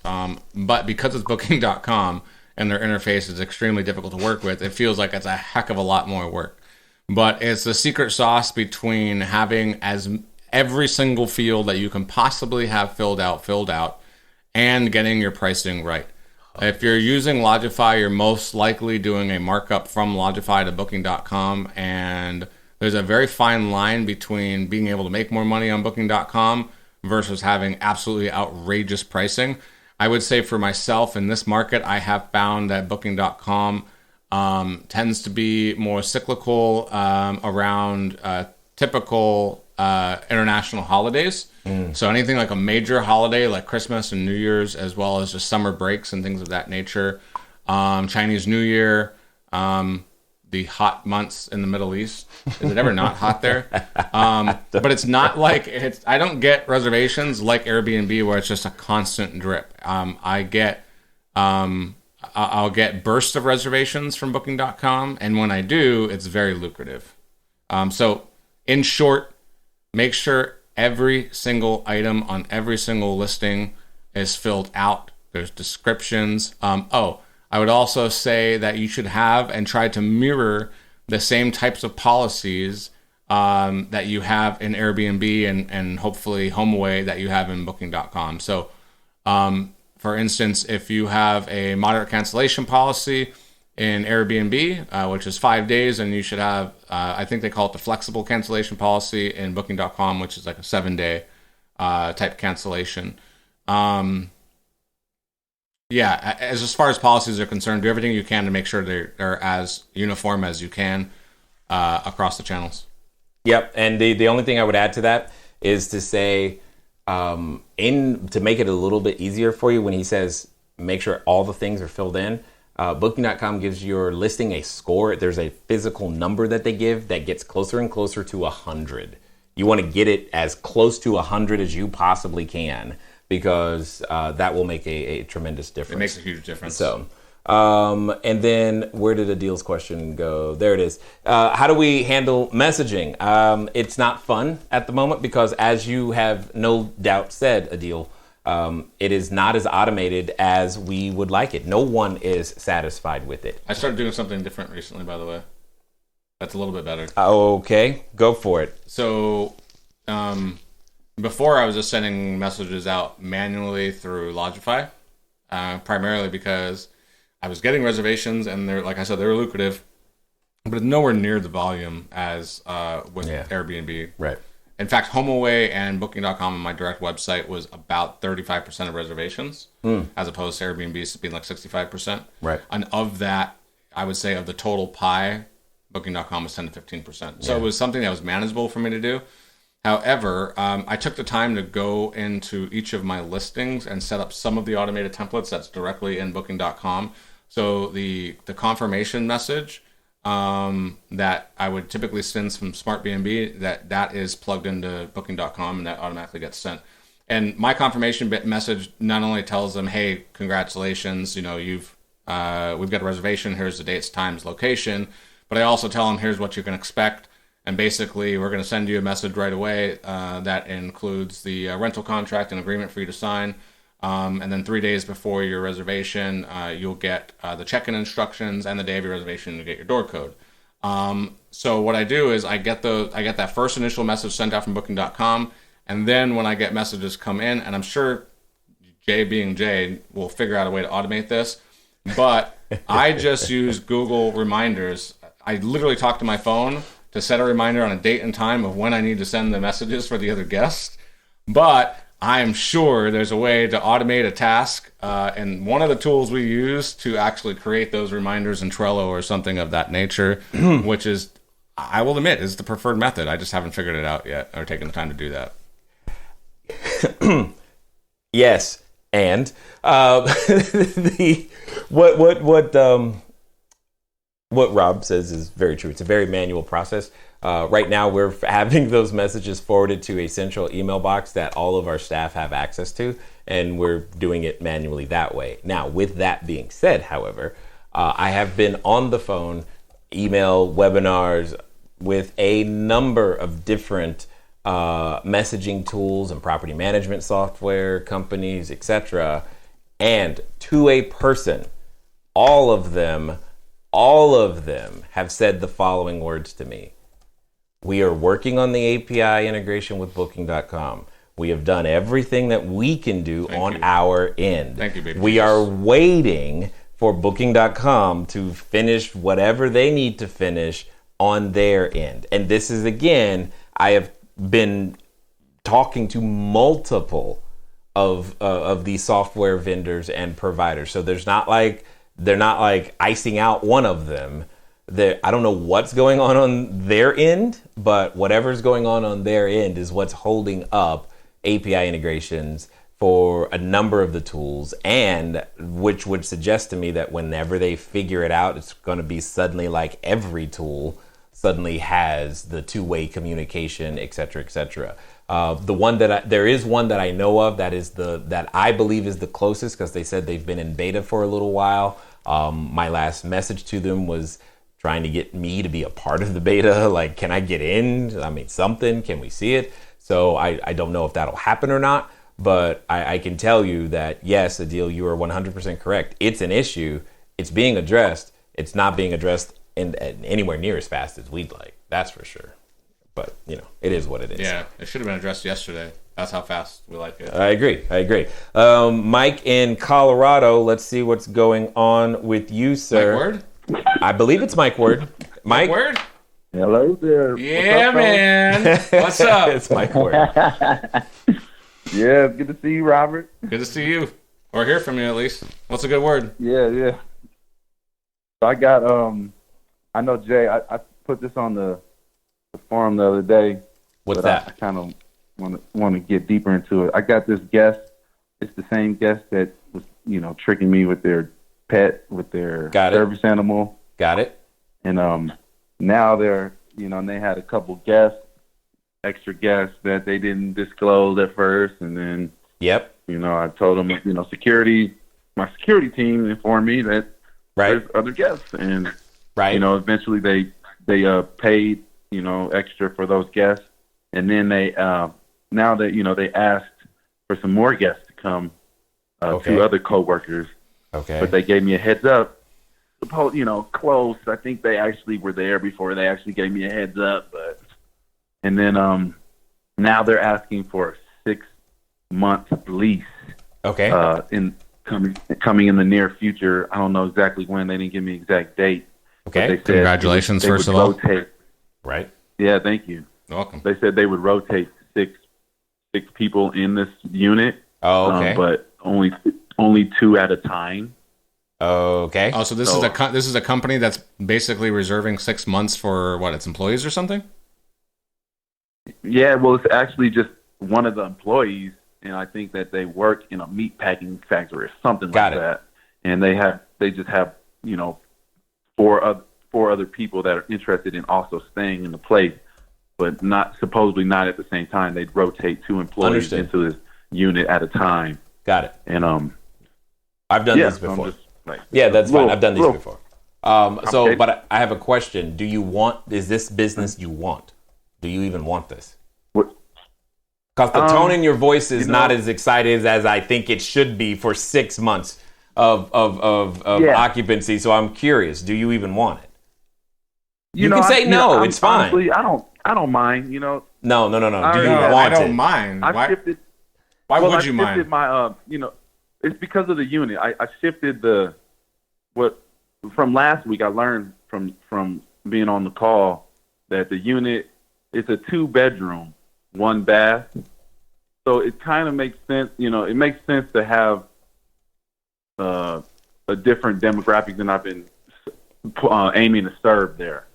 But because it's Booking.com and their interface is extremely difficult to work with, it feels like it's a heck of a lot more work. But it's the secret sauce between having every single field that you can possibly have filled out, and getting your pricing right. If you're using Logify, you're most likely doing a markup from Logify to Booking.com, and there's a very fine line between being able to make more money on Booking.com versus having absolutely outrageous pricing. I would say for myself in this market, I have found that Booking.com tends to be more cyclical around typical international holidays. So anything like a major holiday like Christmas and New Year's, as well as just summer breaks and things of that nature, Chinese New Year, the hot months in the Middle East. Is it ever not hot there? But it's not like I don't get reservations like Airbnb where it's just a constant drip. I'll get bursts of reservations from Booking.com, and when I do, it's very lucrative. So in short, make sure every single item on every single listing is filled out. There's descriptions. I would also say that you should have and try to mirror the same types of policies that you have in Airbnb and hopefully HomeAway that you have in Booking.com. So, for instance, if you have a moderate cancellation policy in Airbnb, which is 5 days, and you should have, I think they call it the flexible cancellation policy in Booking.com, which is like a 7-day type cancellation. Yeah, as far as policies are concerned, do everything you can to make sure they're as uniform as you can across the channels. Yep, and the only thing I would add to that is to say, to make it a little bit easier for you when he says make sure all the things are filled in, Booking.com gives your listing a score. There's a physical number that they give that gets closer and closer to 100. You want to get it as close to 100 as you possibly can, because that will make a tremendous difference. It makes a huge difference. So, and then where did Adil's question go? There it is. How do we handle messaging? It's not fun at the moment because, as you have no doubt said, Adil, it is not as automated as we would like it. No one is satisfied with it. I started doing something different recently, by the way. That's a little bit better. Okay, go for it. So, before I was just sending messages out manually through Logify, primarily because I was getting reservations and they're, like I said, they were lucrative, but nowhere near the volume as with Airbnb. Right. In fact, HomeAway and Booking.com on my direct website was about 35% of reservations, as opposed to Airbnb being like 65%. Right. And of that, I would say of the total pie, Booking.com was 10 to 15%. So it was something that was manageable for me to do. However, I took the time to go into each of my listings and set up some of the automated templates that's directly in Booking.com. So the confirmation message that I would typically send from Smartbnb, that is plugged into Booking.com and that automatically gets sent. And my confirmation message not only tells them, hey, congratulations, we've got a reservation, here's the dates, times, location, but I also tell them here's what you can expect. And basically, we're going to send you a message right away that includes the rental contract and agreement for you to sign. And then 3 days before your reservation, you'll get the check-in instructions, and the day of your reservation, you'll get your door code. So what I do is I get that first initial message sent out from Booking.com, and then when I get messages come in, and I'm sure Jay being Jay will figure out a way to automate this, but I just use Google Reminders. I literally talk to my phone to set a reminder on a date and time of when I need to send the messages for the other guest. But I'm sure there's a way to automate a task, and one of the tools we use to actually create those reminders in Trello or something of that nature, which is, I will admit, is the preferred method. I just haven't figured it out yet or taken the time to do that. Yes, and what Rob says is very true. It's a very manual process. Right now, we're having those messages forwarded to a central email box that all of our staff have access to, and we're doing it manually that way. Now, with that being said, however, I have been on the phone, email, webinars with a number of different messaging tools and property management software companies, etc. And to a person, all of them have said the following words to me. We are working on the API integration with Booking.com. We have done everything that we can do on our end. Thank you, baby. We are waiting for Booking.com to finish whatever they need to finish on their end. And this is, again, I have been talking to multiple of these software vendors and providers. So they're not like icing out one of them. I don't know what's going on their end, but whatever's going on their end is what's holding up API integrations for a number of the tools, and which would suggest to me that whenever they figure it out, it's going to be suddenly like every tool suddenly has the two-way communication, et cetera, et cetera. There is one that I know of that I believe is the closest, because they said they've been in beta for a little while. My last message to them was trying to get me to be a part of the beta. Like, can I get in? I mean, something, can we see it? So I don't know if that'll happen or not, but I can tell you that, yes, Adil, you are 100% correct. It's an issue. It's being addressed. It's not being addressed in anywhere near as fast as we'd like. That's for sure. But, it is what it is. Yeah, it should have been addressed yesterday. That's how fast we like it. I agree. Mike in Colorado, let's see what's going on with you, sir. Mike Word? I believe it's Mike Word. Mike Word? Hello there. Yeah, up, man. What's up? It's Mike Word. Yeah, good to see you, Robert. Good to see you. Or hear from you, at least. What's a good word? Yeah. So I got, I know, Jay, I put this on the forum the other day. What's that? I kind of want to get deeper into it. I got this guest. It's the same guest that was, tricking me with their pet, with their service animal. Got it. And now they're, and they had a couple extra guests that they didn't disclose at first, and then I told them, my security team informed me that there's other guests, and eventually they paid extra for those guests, and then they now that they asked for some more guests to come, two other coworkers. Okay. But they gave me a heads up. Close. I think they actually were there before they actually gave me a heads up. And then now they're asking for a 6-month lease. Okay. Coming in the near future. I don't know exactly when. They didn't give me exact date. Okay. They said congratulations, first of all. Right. Yeah, thank you. You're welcome. They said they would rotate six people in this unit. Oh, okay. But only 2 at a time. Okay. Oh, so this is a company that's basically reserving 6 months for what, its employees or something? Yeah, well, it's actually just one of the employees, and I think that they work in a meat packing factory or something like that. And they just have 4 other people that are interested in also staying in the place, but supposedly not at the same time. They'd rotate 2 employees into this unit at a time. Got it. And I've done this before. That's fine. I've done these before. But I have a question. Is this business you want? Do you even want this? Because the tone in your voice is not as excited as I think it should be for 6 months of occupancy. So I'm curious. Do you even want it? You can say no. It's fine. Honestly, I don't mind. You know. No. Do you want I don't it? mind. I shifted. Why well, would you mind? I shifted my. You know, it's because of the unit. I shifted from last week. I learned from being on the call that the unit is a 2-bedroom, 1 bath. So it kind of makes sense. You know, it makes sense to have a different demographic than I've been aiming to serve there.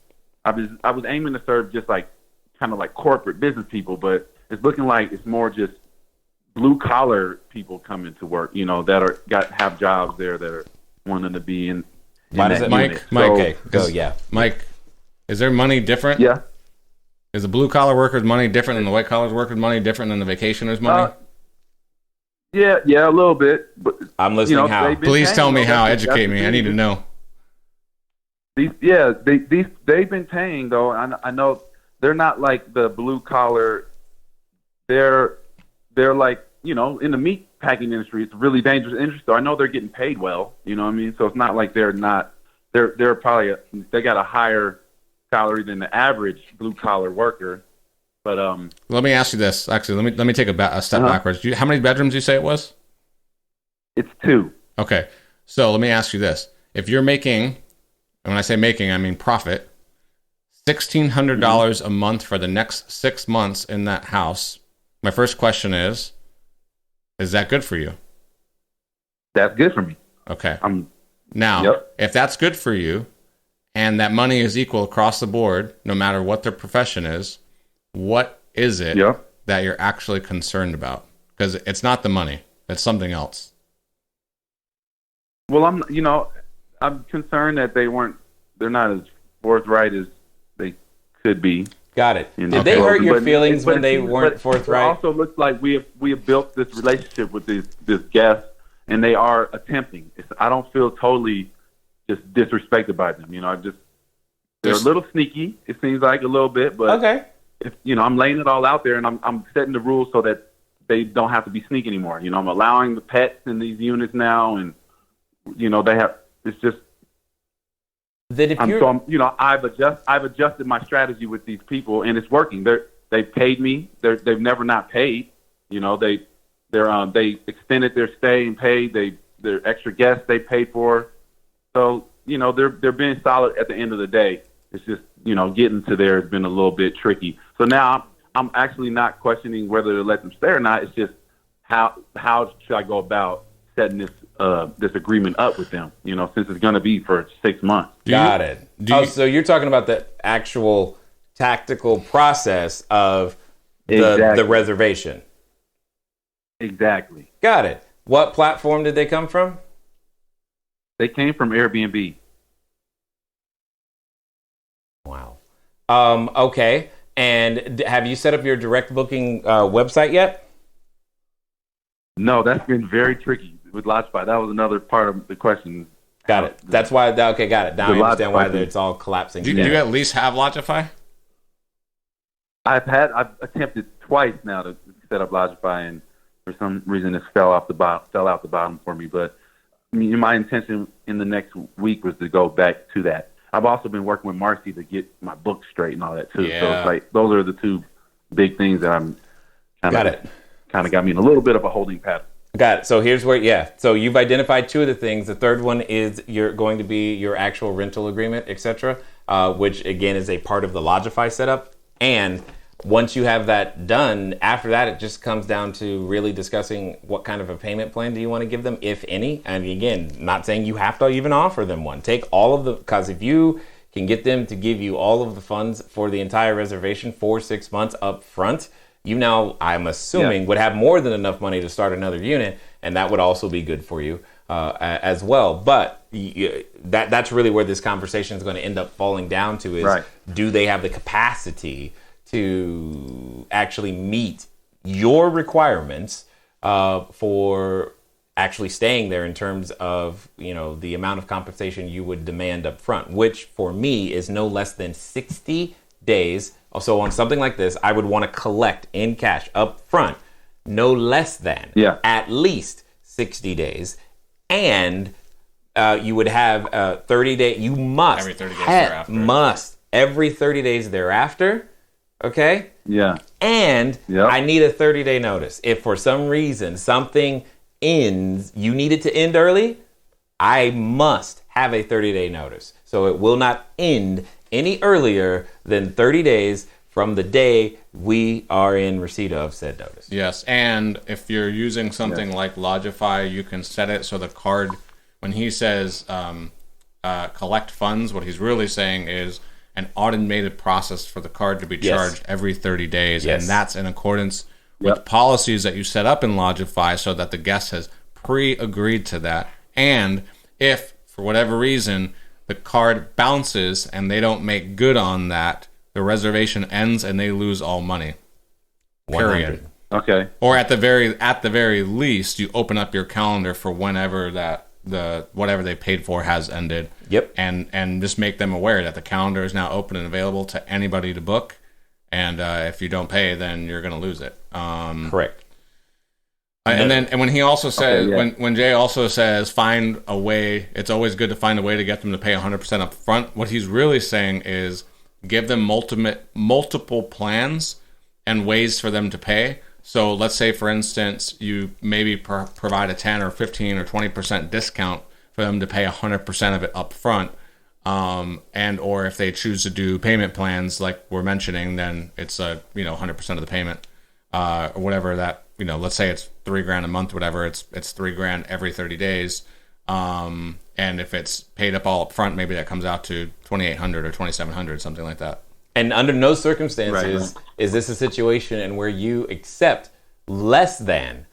I was aiming to serve just like kind of like corporate business people, but it's looking like it's more just blue collar people coming to work. You know, that have jobs there that are wanting to be in. Why does it, Mike? Okay, go. Yeah, Mike. Is there money different? Yeah. Is the blue collar worker's money different than the white collar worker's money? Different than the vacationer's money? Yeah, a little bit. But I'm listening. You know, how? Please tell me how. Educate me. I need to know. They've been paying though. I know they're not like the blue collar. They're like, you know, in the meat packing industry, it's a really dangerous industry. So I know they're getting paid well. You know what I mean? So it's not like they're not. They're probably they got a higher salary than the average blue collar worker. But let me ask you this. Actually, let me take a step backwards. How many bedrooms do you say it was? It's 2. Okay, so let me ask you this: if you're making, and when I say making, I mean profit, $1,600 a month for the next 6 months in that house. My first question is that good for you? That's good for me. Okay. Now, if that's good for you, and that money is equal across the board, no matter what their profession is, what is it that you're actually concerned about? Because it's not the money; it's something else. Well, I'm concerned that they're not as forthright as they could be. Got it. Did they hurt your feelings when they weren't forthright? It also looks like we have built this relationship with this guest, and they are attempting. I don't feel totally just disrespected by them. You know, they're a little sneaky. It seems like a little bit, but okay. If, you know, I'm laying it all out there, and I'm setting the rules so that they don't have to be sneaky anymore. You know, I'm allowing the pets in these units now, and you know they have. It's just that if I've adjusted my strategy with these people, and it's working. They've paid me. They've never not paid. You know, they extended their stay and paid. Their extra guests they paid for. So you know they're being solid at the end of the day. It's just, you know, getting to there has been a little bit tricky. So now I'm actually not questioning whether to let them stay or not. It's just how should I go about setting this agreement up with them? You know, since it's going to be for 6 months. Got it. So you're talking about the actual tactical process of the reservation. Exactly. Got it. What platform did they come from? They came from Airbnb. Wow. Okay. And have you set up your direct booking website yet? No, that's been very tricky with Lodgify. That was another part of the question. Got it. That's why. Okay, got it. Now I understand why it's all collapsing. Do you at least have Lodgify? I've attempted twice now to set up Lodgify, and for some reason it fell out the bottom for me. But I mean, my intention in the next week was to go back to that. I've also been working with Marcy to get my book straight and all that too. Yeah. So it's like those are the 2 big things that I'm kind of got me in a little bit of a holding pattern. Got it. So here's where, so you've identified 2 of the things. The third one is you're going to be your actual rental agreement, etc., which again is a part of the Lodgify setup. And once you have that done, after that, it just comes down to really discussing what kind of a payment plan do you want to give them, if any. And again, not saying you have to even offer them one. Take all of because if you can get them to give you all of the funds for the entire reservation for 6 months up front, you now, I'm assuming, would have more than enough money to start another unit, and that would also be good for you as well. But that's really where this conversation is going to end up falling down to is, do they have the capacity to actually meet your requirements for actually staying there in terms of, you know, the amount of compensation you would demand up front, which for me is no less than 60 days. So on something like this, I would want to collect in cash up front no less than at least 60 days. And you would have 30 days. You must every 30 days thereafter. every 30 days thereafter. Okay? Yeah. And I need a 30-day notice. If for some reason something ends, you need it to end early, I must have a 30-day notice. So it will not end any earlier than 30 days from the day we are in receipt of said notice. Yes, and if you're using something like Logify, you can set it so the card, when he says collect funds, what he's really saying is an automated process for the card to be charged every 30 days. And that's in accordance with policies that you set up in Logify so that the guest has pre-agreed to that. And if, for whatever reason, the card bounces and they don't make good on that, the reservation ends and they lose all money. Period. 100. Okay. Or at the very least, you open up your calendar for whenever whatever they paid for has ended. Yep. And just make them aware that the calendar is now open and available to anybody to book. And if you don't pay, then you're going to lose it. Correct. And when he also says, when Jay also says, find a way, it's always good to find a way to get them to pay 100% up front. What he's really saying is give them multiple plans and ways for them to pay. So let's say, for instance, you maybe provide a 10 or 15 or 20% discount for them to pay 100% of it up front. And or if they choose to do payment plans like we're mentioning, then it's 100% of the payment, or whatever that, let's say it's $3,000 a month, whatever, it's $3,000 every 30 days. And if it's paid up all up front, maybe that comes out to $2,800 or $2,700, something like that. And under no circumstances is this a situation in where you accept less than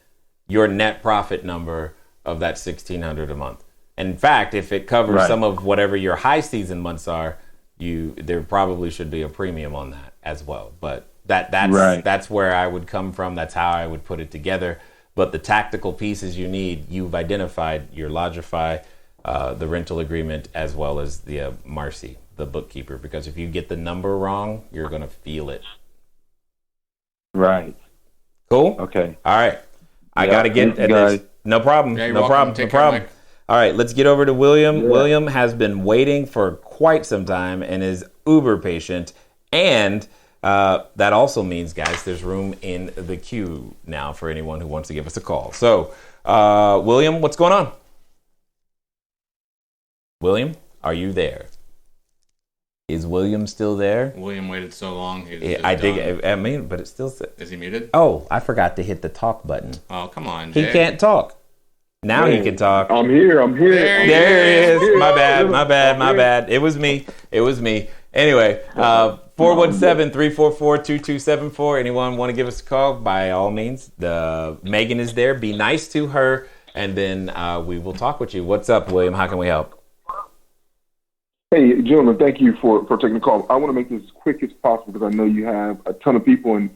your net profit number of that $1,600 a month. And in fact, if it covers some of whatever your high season months are, there probably should be a premium on that as well. But that's where I would come from. That's how I would put it together. But the tactical pieces you need, you've identified your Logify, the rental agreement, as well as the Marcy, the bookkeeper. Because if you get the number wrong, you're going to feel it. Right. Cool? Okay. All right. I got to get at this. No problem. No problem. No problem. All right, let's get over to William. Yeah. William has been waiting for quite some time and is uber patient. And that also means, guys, there's room in the queue now for anyone who wants to give us a call. So, William, what's going on? William, are you there? Is William still there? William waited so long. But it still says. Is he muted? Oh, I forgot to hit the talk button. Oh, come on, Jay. He can't talk. Now he can talk. I'm here. There he is. My bad. It was me. Anyway, 417-344-2274. Anyone want to give us a call? By all means. Megan is there. Be nice to her, and then we will talk with you. What's up, William? How can we help? Hey, gentlemen, thank you for taking the call. I want to make this as quick as possible because I know you have a ton of people. And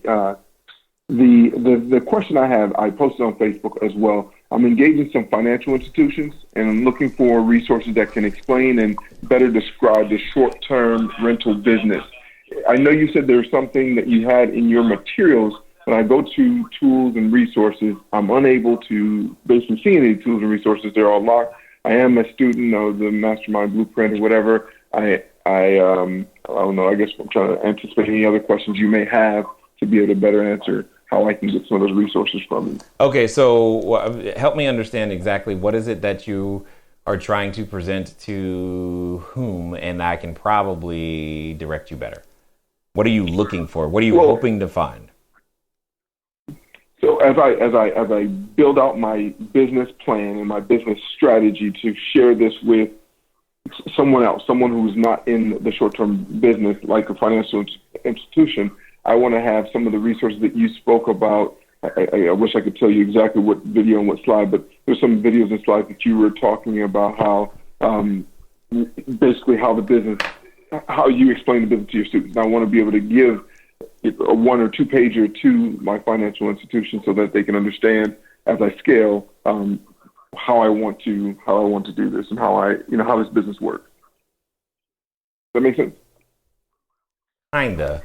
the question I have, I posted on Facebook as well. I'm engaging some financial institutions, and I'm looking for resources that can explain and better describe the short-term rental business. I know you said there's something that you had in your materials. When I go to tools and resources, I'm unable to basically see any tools and resources. They're all locked. I am a student of the Mastermind Blueprint or whatever. I don't know. I guess I'm trying to anticipate any other questions you may have to be able to better answer how I can get some of those resources from you. Okay, so help me understand exactly what is it that you are trying to present to whom, and I can probably direct you better. What are you looking for? What are you hoping to find? So as I build out my business plan and my business strategy to share this with someone else, someone who's not in the short-term business, like a financial institution, I want to have some of the resources that you spoke about. I wish I could tell you exactly what video and what slide, but there's some videos and slides that you were talking about how basically how you explain the business to your students. And I want to be able to give a 1 or 2 pager to my financial institution so that they can understand as I scale how I want to do this and how this business works. Does that make sense? Kinda.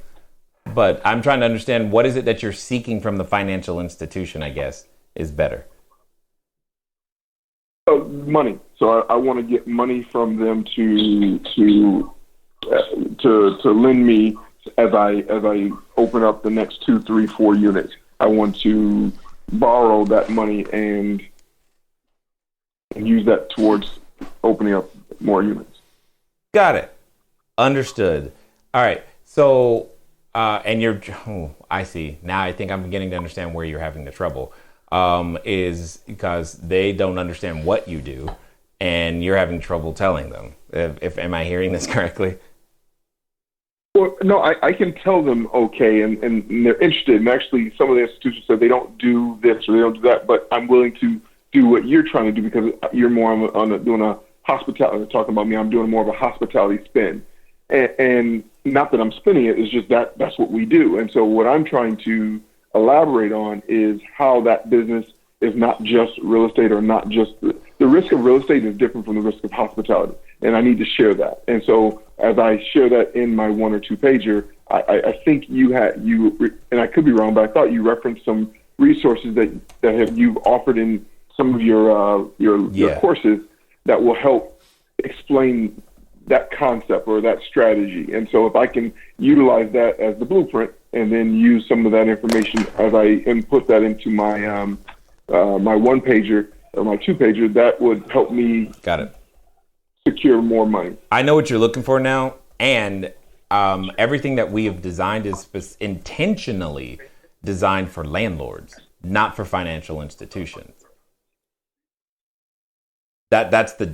But I'm trying to understand, what is it that you're seeking from the financial institution, I guess, is better. Money. So I want to get money from them to to lend me as I open up the next 2, 3, 4 units. I want to borrow that money and use that towards opening up more units. Got it. Understood. All right. So, and I see. Now I think I'm beginning to understand where you're having the trouble. Is because they don't understand what you do, and you're having trouble telling them. Am I hearing this correctly? Well, no, I can tell them okay, and they're interested. And actually, some of the institutions said they don't do this or they don't do that, but I'm willing to do what you're trying to do because you're more doing a hospitality. Talking about me, I'm doing more of a hospitality spin, and not that I'm spinning it. It's just that's what we do. And so what I'm trying to elaborate on is how that business is not just real estate or not just the risk of real estate is different from the risk of hospitality. And I need to share that. And so as I share that in my 1 or 2 pager, I think you and I could be wrong, but I thought you referenced some resources that you've offered in some of your courses that will help explain that concept or that strategy. And so if I can utilize that as the blueprint and then use some of that information as I input that into my my 1-pager or my 2-pager, that would help me secure more money. I know what you're looking for now, and everything that we have designed is intentionally designed for landlords, not for financial institutions. That's the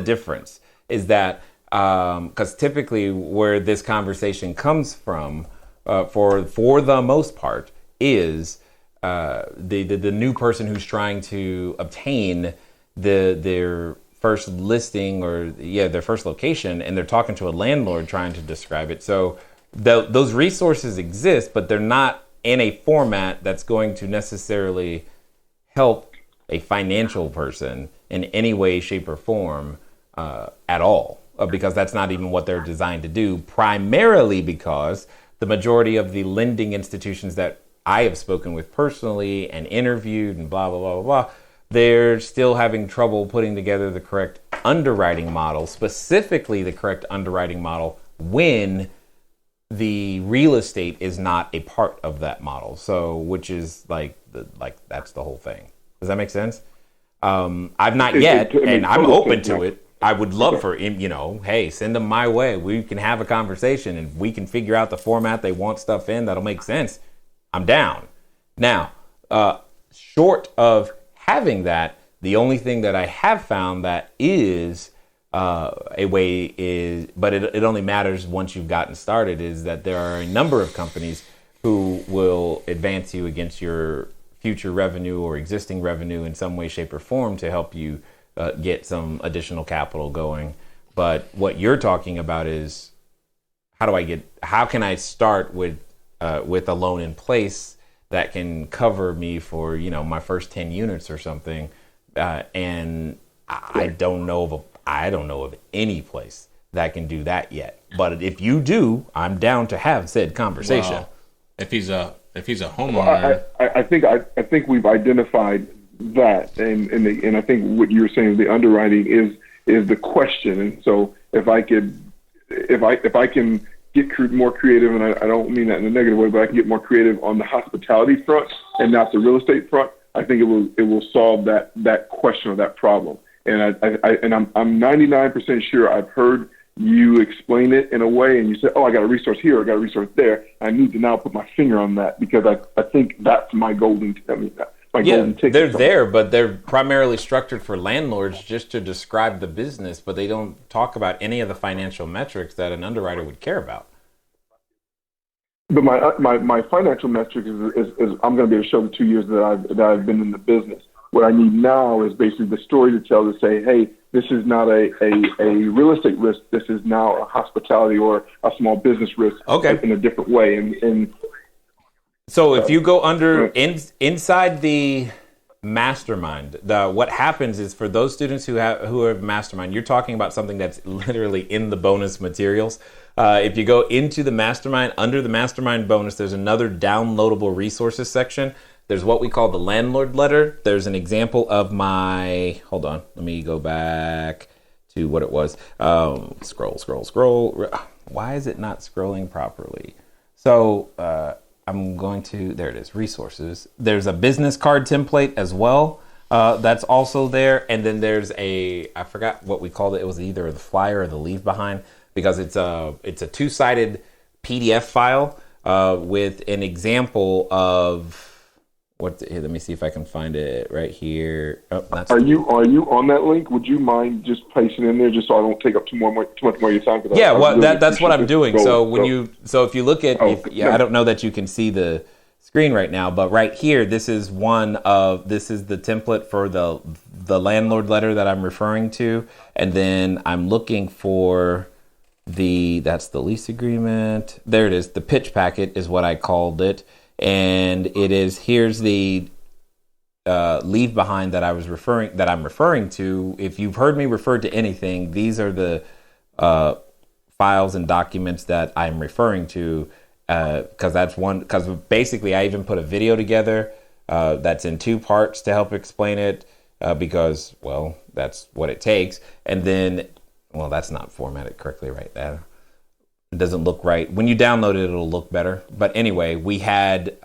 difference. Is that because typically where this conversation comes from, for the most part, is the new person who's trying to obtain their first listing or their first location, and they're talking to a landlord trying to describe it. So those resources exist, but they're not in a format that's going to necessarily help a financial person in any way, shape, or form at all, because that's not even what they're designed to do, primarily because the majority of the lending institutions that I have spoken with personally and interviewed and blah, blah, blah, blah, blah, they're still having trouble putting together the correct underwriting model, specifically the correct underwriting model when the real estate is not a part of that model. So, which is that's the whole thing. Does that make sense? I've not yet, and I'm open to it. I would love for him, hey, send them my way. We can have a conversation and we can figure out the format they want stuff in that'll make sense. I'm down. Now, short of having that, the only thing that I have found that is a way is, but it only matters once you've gotten started, is that there are a number of companies who will advance you against your future revenue or existing revenue in some way, shape, or form to help you get some additional capital going. But what you're talking about is how can I start with a loan in place that can cover me for my first 10 units or something, and I don't know of any place that can do that yet. But if you do, I'm down to have said conversation. Well, if he's a homeowner, I think we've identified that, and I think what you were saying, the underwriting is the question. And so if I can get more creative, and I don't mean that in a negative way, but I can get more creative on the hospitality front and not the real estate front, I think it will solve that question or that problem. And I'm 99% sure I've heard you explain it in a way, and you say, "Oh, I got a resource here, I got a resource there." I need to now put my finger on that because I think that's my golden ticket. They're there, but they're primarily structured for landlords just to describe the business, but they don't talk about any of the financial metrics that an underwriter would care about. But my financial metric is I'm going to be able to show the 2 years that I've been in the business. What I need now is basically the story to tell, to say, hey, this is not a real estate risk. This is now a hospitality or a small business risk in a different way. And so if you go inside the mastermind, what happens is for those students who have mastermind, you're talking about something that's literally in the bonus materials. If you go into the mastermind, under the mastermind bonus, there's another downloadable resources section. There's what we call the landlord letter. There's an example of hold on, let me go back to what it was. Scroll. Why is it not scrolling properly? So I'm going to, there it is, resources. There's a business card template as well. That's also there. And then there's I forgot what we called it. It was either the flyer or the leave behind, because it's a 2-sided PDF file with an example of here, let me see if I can find it right here. Oh, are you on that link? Would you mind just placing in there just so I don't take up too much more of your time? Yeah, that's what I'm doing. So if you look at, I don't know that you can see the screen right now, but right here, this is the template for the landlord letter that I'm referring to, and then I'm looking for that's the lease agreement. There it is. The pitch packet is what I called it. And here's the leave behind that I'm referring to. If you've heard me refer to anything, these are the files and documents that I'm referring to, because basically I even put a video together that's in 2 parts to help explain it, because, well, that's what it takes. And then, well, that's not formatted correctly right there. It doesn't look right. When you download it, it'll look better. But anyway, we had,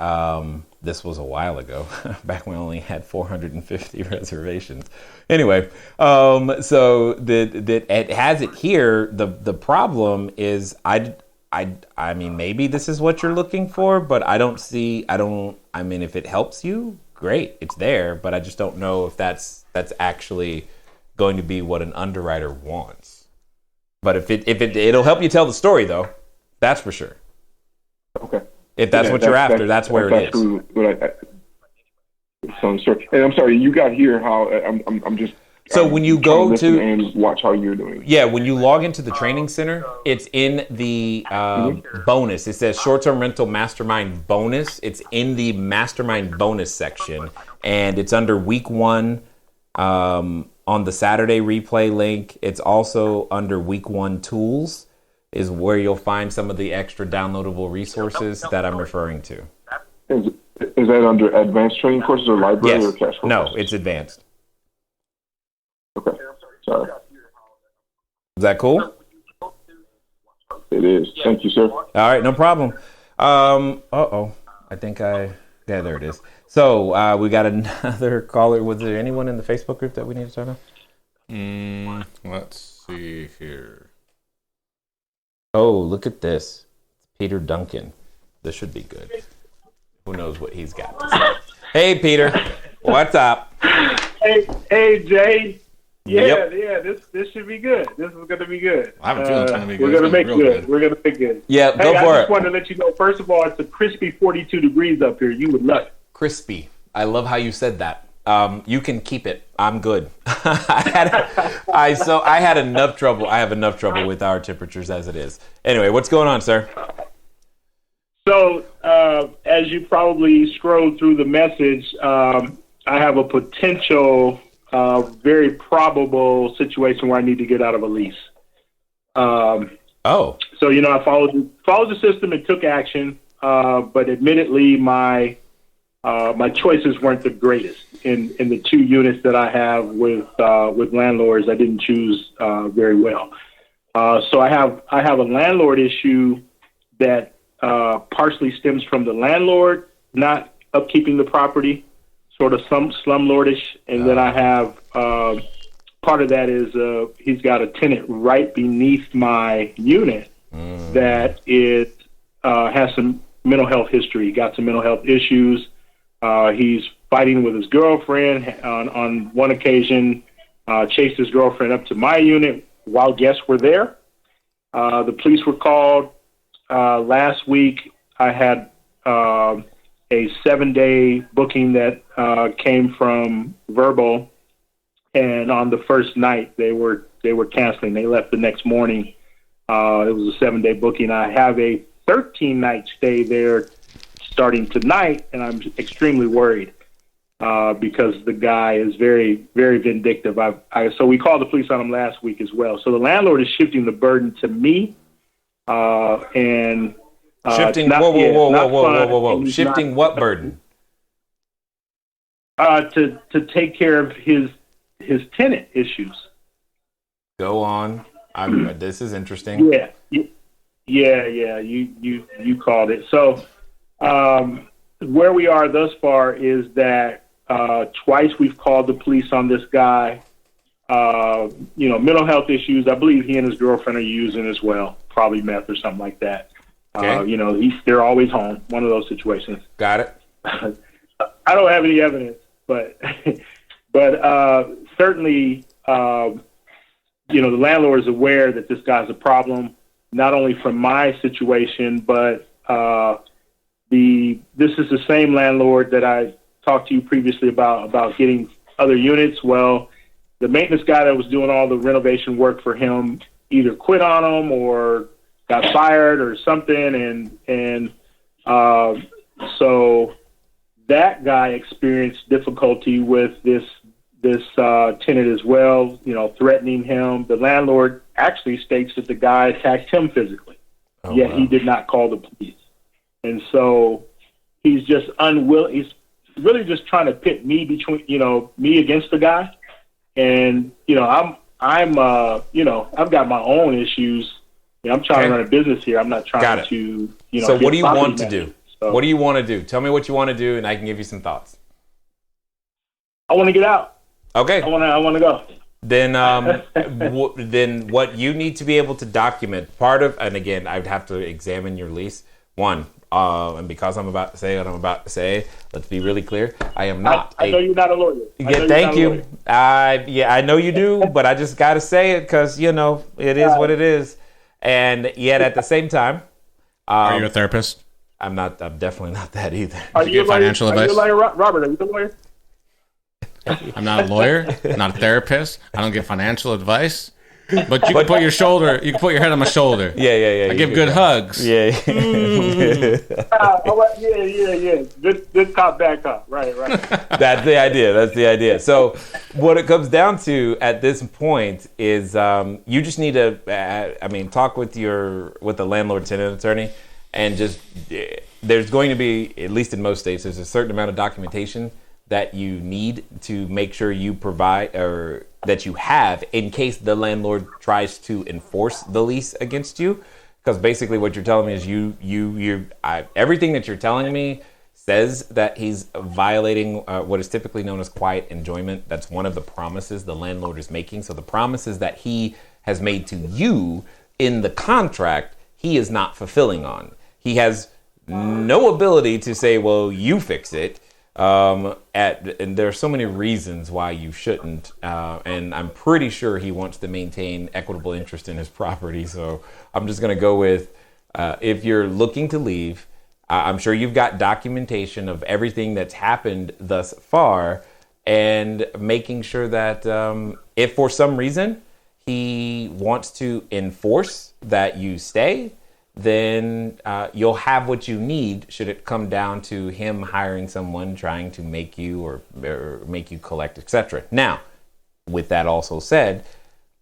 this was a while ago, back when we only had 450 reservations. Anyway, so it has it here. The problem is, I mean, maybe this is what you're looking for, but I mean, if it helps you, great, it's there. But I just don't know if that's actually going to be what an underwriter wants. But if it'll help you tell the story, though, that's for sure. Okay. If that's what you're after, that's where it is. So I'm sorry. And I'm sorry, you got here how I'm just. So when you go to and watch how you're doing. Yeah, when you log into the training center, it's in the bonus. It says short-term rental mastermind bonus. It's in the mastermind bonus section, and it's under week 1. On the Saturday replay link. It's also under week 1 tools is where you'll find some of the extra downloadable resources that I'm referring to. Is that under advanced training courses or library or cash flow? No, it's advanced. Okay. Sorry. Is that cool? It is. Thank you, sir. All right, no problem. I think there it is. So we got another caller. Was there anyone in the Facebook group that we need to turn on? Let's see here. Oh, look at this. It's Peter Duncan. This should be good. Who knows what he's got to say. Hey, Peter. What's up? Hey, Jay. Yep. This should be good. This is going to be good. I have a feeling it's going to be good. We're going to make good. We're going to make good. Yeah, go for it. I just wanted to let you know, first of all, it's a crispy 42 degrees up here. You would love it. Crispy. I love how you said that. You can keep it. I'm good. I had enough trouble. I have enough trouble with our temperatures as it is. Anyway, what's going on, sir? So, as you probably scrolled through the message, I have a potential, very probable situation where I need to get out of a lease. So, I followed the system and took action, but admittedly, my choices weren't the greatest in the 2 units that I have with landlords. I didn't choose very well. So I have a landlord issue that partially stems from the landlord not upkeeping the property, sort of some slumlordish, and then I have part of that is he's got a tenant right beneath my unit that has some mental health history, got some mental health issues. He's fighting with his girlfriend. On one occasion, chased his girlfriend up to my unit while guests were there. The police were called. Last week, I had a 7-day booking that came from Verbal, and on the first night, they were canceling. They left the next morning. It was a 7-day booking. I have a 13-night stay there starting tonight, and I'm extremely worried because the guy is very, very vindictive. So we called the police on him last week as well. So the landlord is shifting the burden to me, and shifting. Whoa! Shifting what burden? To take care of his tenant issues. Go on. This is interesting. Yeah. You called it. So where we are thus far is that twice we've called the police on this guy. Mental health issues. I believe he and his girlfriend are using as well, probably meth or something like that. Okay. They're always home. One of those situations. Got it. I don't have any evidence, but certainly, the landlord is aware that this guy's a problem, not only from my situation, but this is the same landlord that I talked to you previously about getting other units. Well, the maintenance guy that was doing all the renovation work for him either quit on him or got fired or something, and so that guy experienced difficulty with this tenant as well, threatening him. The landlord actually states that the guy attacked him physically, yet he did not call the police. And so he's just unwilling. He's really just trying to pit me me against the guy. And, I've got my own issues. I'm trying to run a business here. I'm not trying to, So what do you want to do? So, what do you want to do? Tell me what you want to do, and I can give you some thoughts. I want to get out. Okay. I want to go. Then, then what you need to be able to document and again, I would have to examine your lease. One, and because I'm about to say what I'm about to say, let's be really clear. I am not. I know you're not a lawyer. Thank you. I know you do, but I just got to say it because, it is what it is. And yet at the same time. Are you a therapist? I'm not. I'm definitely not that either. Are you financial advice? Are you a lawyer, Robert? Are you a lawyer? I'm not a lawyer. I'm not a therapist. I don't give financial advice. But you can put your shoulder. You can put your head on my shoulder. Yeah. I give good hugs. Yeah. Yeah. Good cop, bad cop. Right. That's the idea. So what it comes down to at this point is you just need to, talk with the landlord-tenant attorney, and just there's going to be, at least in most states, there's a certain amount of documentation that you need to make sure you provide or that you have in case the landlord tries to enforce the lease against you. Because basically what you're telling me is everything that you're telling me says that he's violating what is typically known as quiet enjoyment. That's one of the promises the landlord is making. So the promises that he has made to you in the contract, he is not fulfilling on. He has no ability to say, well, you fix it. And there are so many reasons why you shouldn't, and I'm pretty sure he wants to maintain equitable interest in his property. So I'm just going to go with, if you're looking to leave, I'm sure you've got documentation of everything that's happened thus far, and making sure that if for some reason he wants to enforce that you stay, then you'll have what you need should it come down to him hiring someone trying to make you or make you collect, etc. Now, with that also said,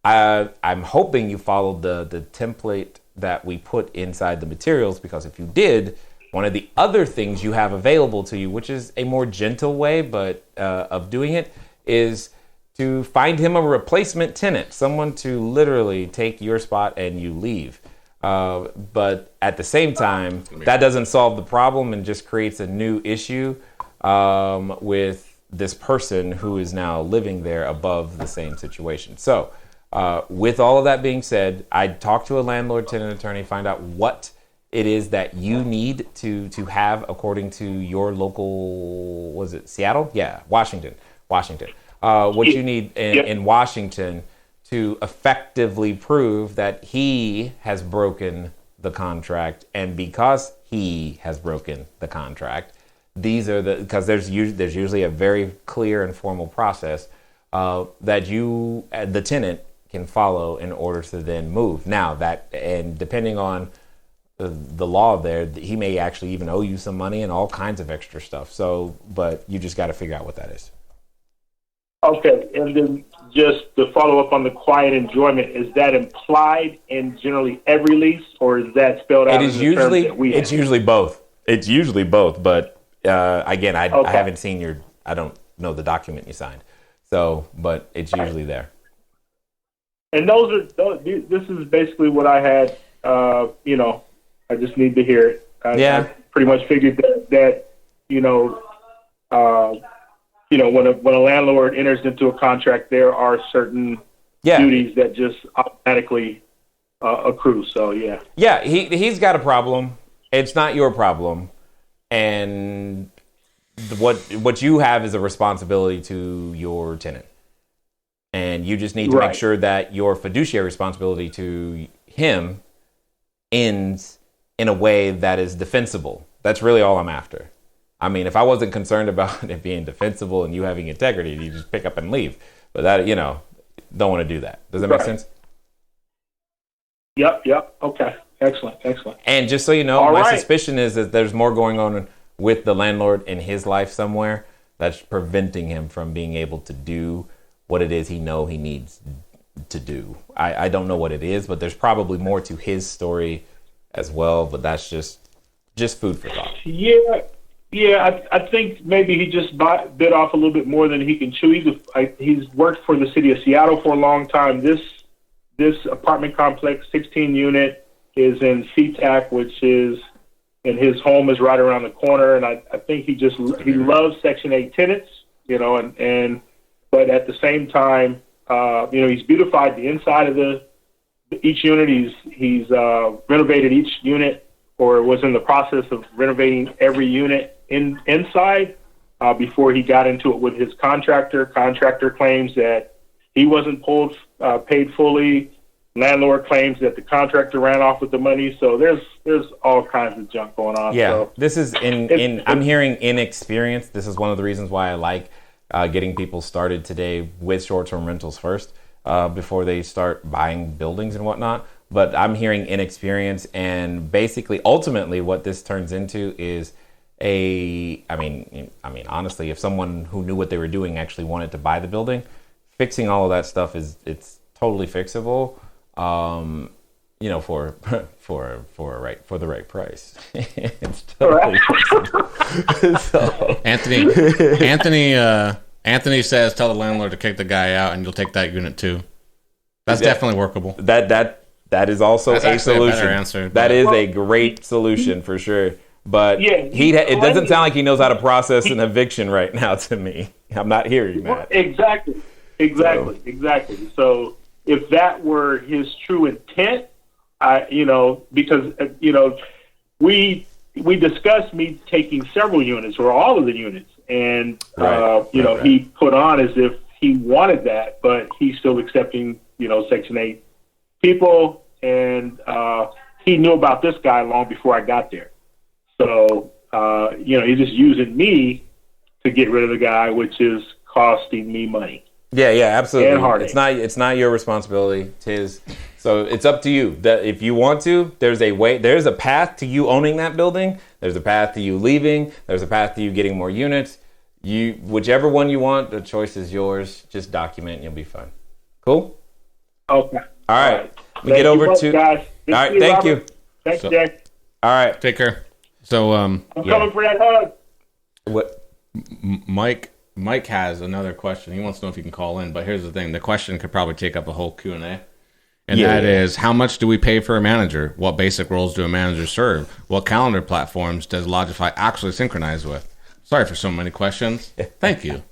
I'm hoping you followed the template that we put inside the materials, because if you did, one of the other things you have available to you, which is a more gentle way of doing it, is to find him a replacement tenant, someone to literally take your spot and you leave. But at the same time, that doesn't solve the problem and just creates a new issue with this person who is now living there above the same situation. So with all of that being said, I'd talk to a landlord-tenant attorney, find out what it is that you need to have according to your local, was it Seattle? Yeah, Washington. What you need in Washington to effectively prove that he has broken the contract, and because he has broken the contract, because there's usually a very clear and formal process that you, the tenant, can follow in order to then move. Now and depending on the law there, he may actually even owe you some money and all kinds of extra stuff. So, but you just got to figure out what that is. Okay, and then just to follow up on the quiet enjoyment, is that implied in generally every lease, or is that spelled out? It's usually both. It's usually both, but again, I haven't seen I don't know the document you signed, so but it's usually there. And this is basically what I had. I just need to hear it. I pretty much figured that when a landlord enters into a contract, there are certain duties that just automatically accrue. So he's got a problem. It's not your problem, and what you have is a responsibility to your tenant, and you just need to make sure that your fiduciary responsibility to him ends in a way that is defensible. That's really all I'm after. I mean, if I wasn't concerned about it being defensible and you having integrity, you just pick up and leave. But that, don't want to do that. Does that make sense? Yep. Okay. Excellent. And just so you know, my suspicion is that there's more going on with the landlord in his life somewhere that's preventing him from being able to do what it is he needs to do. I don't know what it is, but there's probably more to his story as well. But that's just food for thought. Yeah, I think maybe he just bit off a little bit more than he can chew. He's worked for the city of Seattle for a long time. This apartment complex, 16 unit, is in SeaTac, and his home is right around the corner. And I think he loves Section 8 tenants, but at the same time, he's beautified the inside of each unit. He's renovated each unit, or was in the process of renovating every unit inside before he got into it with his contractor. Contractor claims that he wasn't paid fully. Landlord claims that the contractor ran off with the money. So there's all kinds of junk going on. Yeah, so this is I'm hearing inexperience. This is one of the reasons why I like getting people started today with short-term rentals first before they start buying buildings and whatnot. But I'm hearing inexperience, and basically, ultimately, what this turns into is honestly, if someone who knew what they were doing actually wanted to buy the building, fixing all of that stuff it's totally fixable. For the right price. It's totally fixable. So. Anthony says, tell the landlord to kick the guy out, and you'll take that unit too. That's definitely workable. That is also a solution. A better answer, that is a great solution for sure. But it doesn't sound like he knows how to process an eviction right now to me. I'm not hearing that. Exactly. So if that were his true intent, because we discussed me taking several units or all of the units, and he put on as if he wanted that, but he's still accepting Section 8 people, and he knew about this guy long before I got there. So he's just using me to get rid of the guy, which is costing me money. Yeah, absolutely. And heartache. It's not your responsibility. It's his. So it's up to you. That if you want to, there's a path to you owning that building. There's a path to you leaving. There's a path to you getting more units. Whichever one you want, the choice is yours. Just document and you'll be fine. Cool? Okay. All right. We get over to guys. All right, thank you. Thanks, Jack. All right. Take care. So I'm coming for that hug. What? Mike has another question. He wants to know if he can call in, but here's the thing. The question could probably take up a whole Q&A. And that is, how much do we pay for a manager? What basic roles do a manager serve? What calendar platforms does Logify actually synchronize with? Sorry for so many questions. Thank you.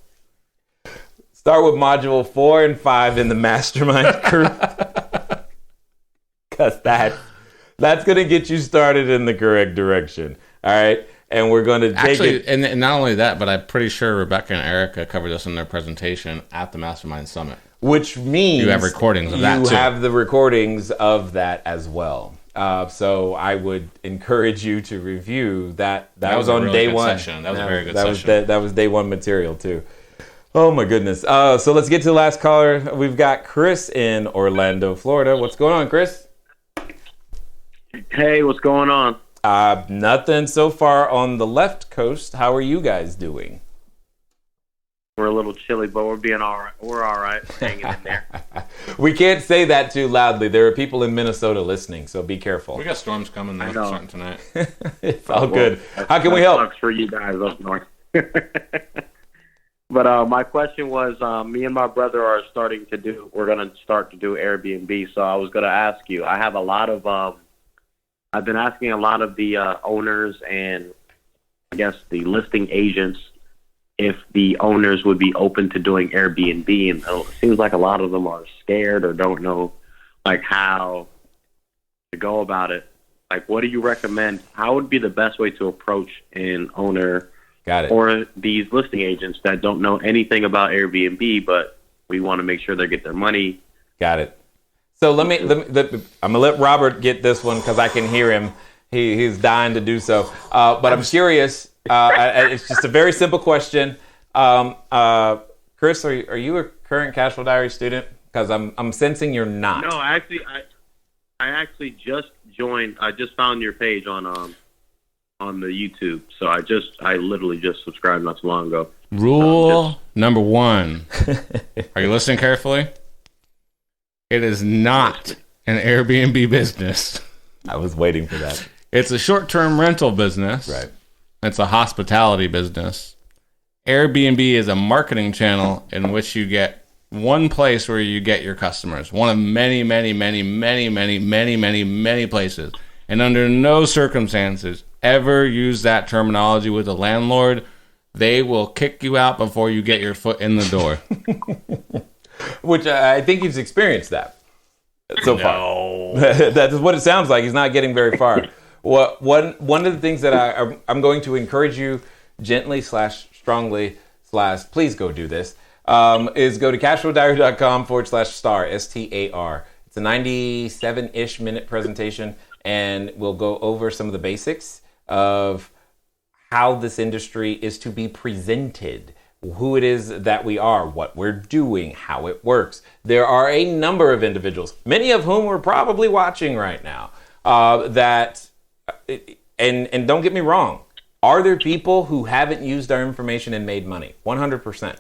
Start with module 4 and 5 in the mastermind crew. Because that's going to get you started in the correct direction. All right? And we're going to take it. And not only that, but I'm pretty sure Rebecca and Erica covered this in their presentation at the Mastermind Summit. Which means you have recordings of that too. You have the recordings of that as well. So I would encourage you to review that. That was on day one. Session. That was a very good session. That was day one material too. Oh my goodness. So let's get to the last caller. We've got Chris in Orlando, Florida. What's going on, Chris? Hey, what's going on? Nothing so far on the left coast. How are you guys doing? We're a little chilly, but we're being all right. We're all right, hanging in there. We can't say that too loudly. There are people in Minnesota listening, so be careful. We got storms coming though, starting tonight. It's all good. How can we help? Sucks for you guys up north. But my question was, me and my brother are we're going to start to do Airbnb. So I was going to ask you, I have a lot of, I've been asking a lot of the owners and I guess the listing agents if the owners would be open to doing Airbnb. And it seems like a lot of them are scared or don't know like how to go about it. Like, what do you recommend? How would be the best way to approach an owner or these listing agents that don't know anything about Airbnb, but we want to make sure they get their money? Got it. So let me I'm gonna let Robert get this one because I can hear him. He's dying to do so. But I'm curious. It's just a very simple question. Chris, are you a current Cashflow Diary student? Because I'm sensing you're not. No, I actually just joined. I just found your page on the YouTube. So I literally just subscribed not too long ago. Rule number 1. Are you listening carefully? It is not an Airbnb business. I was waiting for that. It's a short-term rental business. Right. It's a hospitality business. Airbnb is a marketing channel in which you get one place where you get your customers. One of many, many, many, many, many, many, many, many places. And under no circumstances ever use that terminology with a landlord. They will kick you out before you get your foot in the door. Which I think he's experienced that so far. That's what it sounds like. He's not getting very far. One of the things that I'm going to encourage you gently / strongly / please go do this is go to cashflowdiary.com/star STAR. It's a 97-ish minute presentation, and we'll go over some of the basics of how this industry is to be presented, who it is that we are, what we're doing, how it works. There are a number of individuals, many of whom are probably watching right now, and don't get me wrong, are there people who haven't used our information and made money? 100%.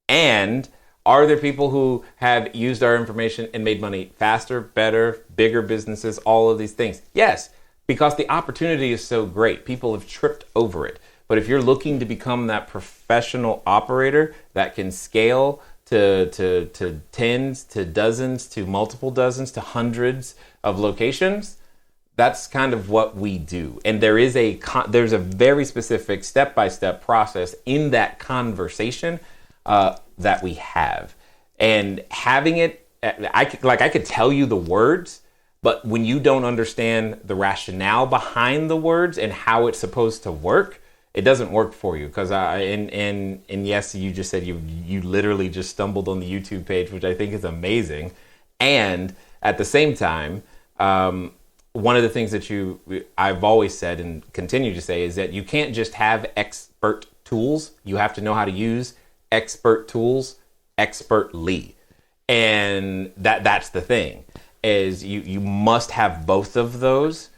And are there people who have used our information and made money faster, better, bigger businesses, all of these things? Yes, because the opportunity is so great. People have tripped over it. But if you're looking to become that professional operator that can scale to tens, to dozens, to multiple dozens, to hundreds of locations, that's kind of what we do. And there's a very specific step-by-step process in that conversation that we have. And having it, I could tell you the words, but when you don't understand the rationale behind the words and how it's supposed to work, it doesn't work for you. Because and yes, you just said you literally just stumbled on the YouTube page, which I think is amazing. And at the same time, one of the things that I've always said and continue to say is that you can't just have expert tools. You have to know how to use expert tools expertly. And that's the thing, is you must have both of those,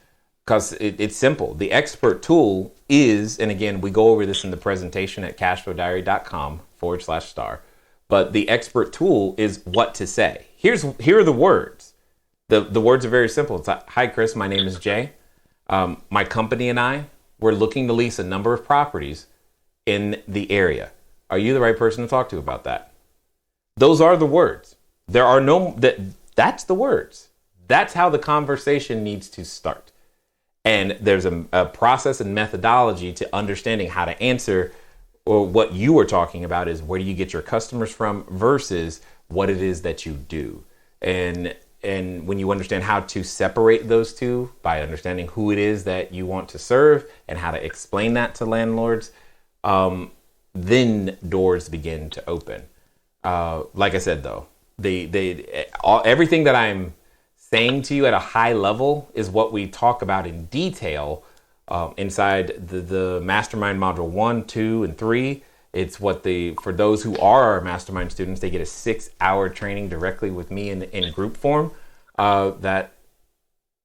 because it's simple. The expert tool is, and again, we go over this in the presentation at cashflowdiary.com/star, but the expert tool is what to say. Here are the words. The words are very simple. It's like, hi, Chris, my name is Jay. My company and we're looking to lease a number of properties in the area. Are you the right person to talk to about that? Those are the words. There are that's the words. That's how the conversation needs to start. And there's a process and methodology to understanding how to answer, or what you were talking about is where do you get your customers from versus what it is that you do. And when you understand how to separate those two by understanding who it is that you want to serve and how to explain that to landlords, then doors begin to open. Like I said, though, everything that I'm saying to you at a high level is what we talk about in detail inside the Mastermind Module 1, 2, and 3. It's for those who are our Mastermind students, they get a 6-hour training directly with me in group form that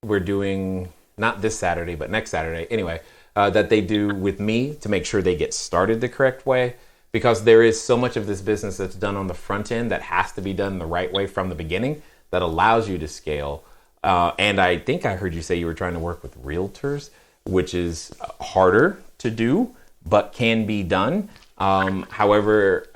we're doing not this Saturday, but next Saturday. Anyway, that they do with me to make sure they get started the correct way, because there is so much of this business that's done on the front end that has to be done the right way from the beginning that allows you to scale. And I think I heard you say you were trying to work with realtors, which is harder to do, but can be done. However,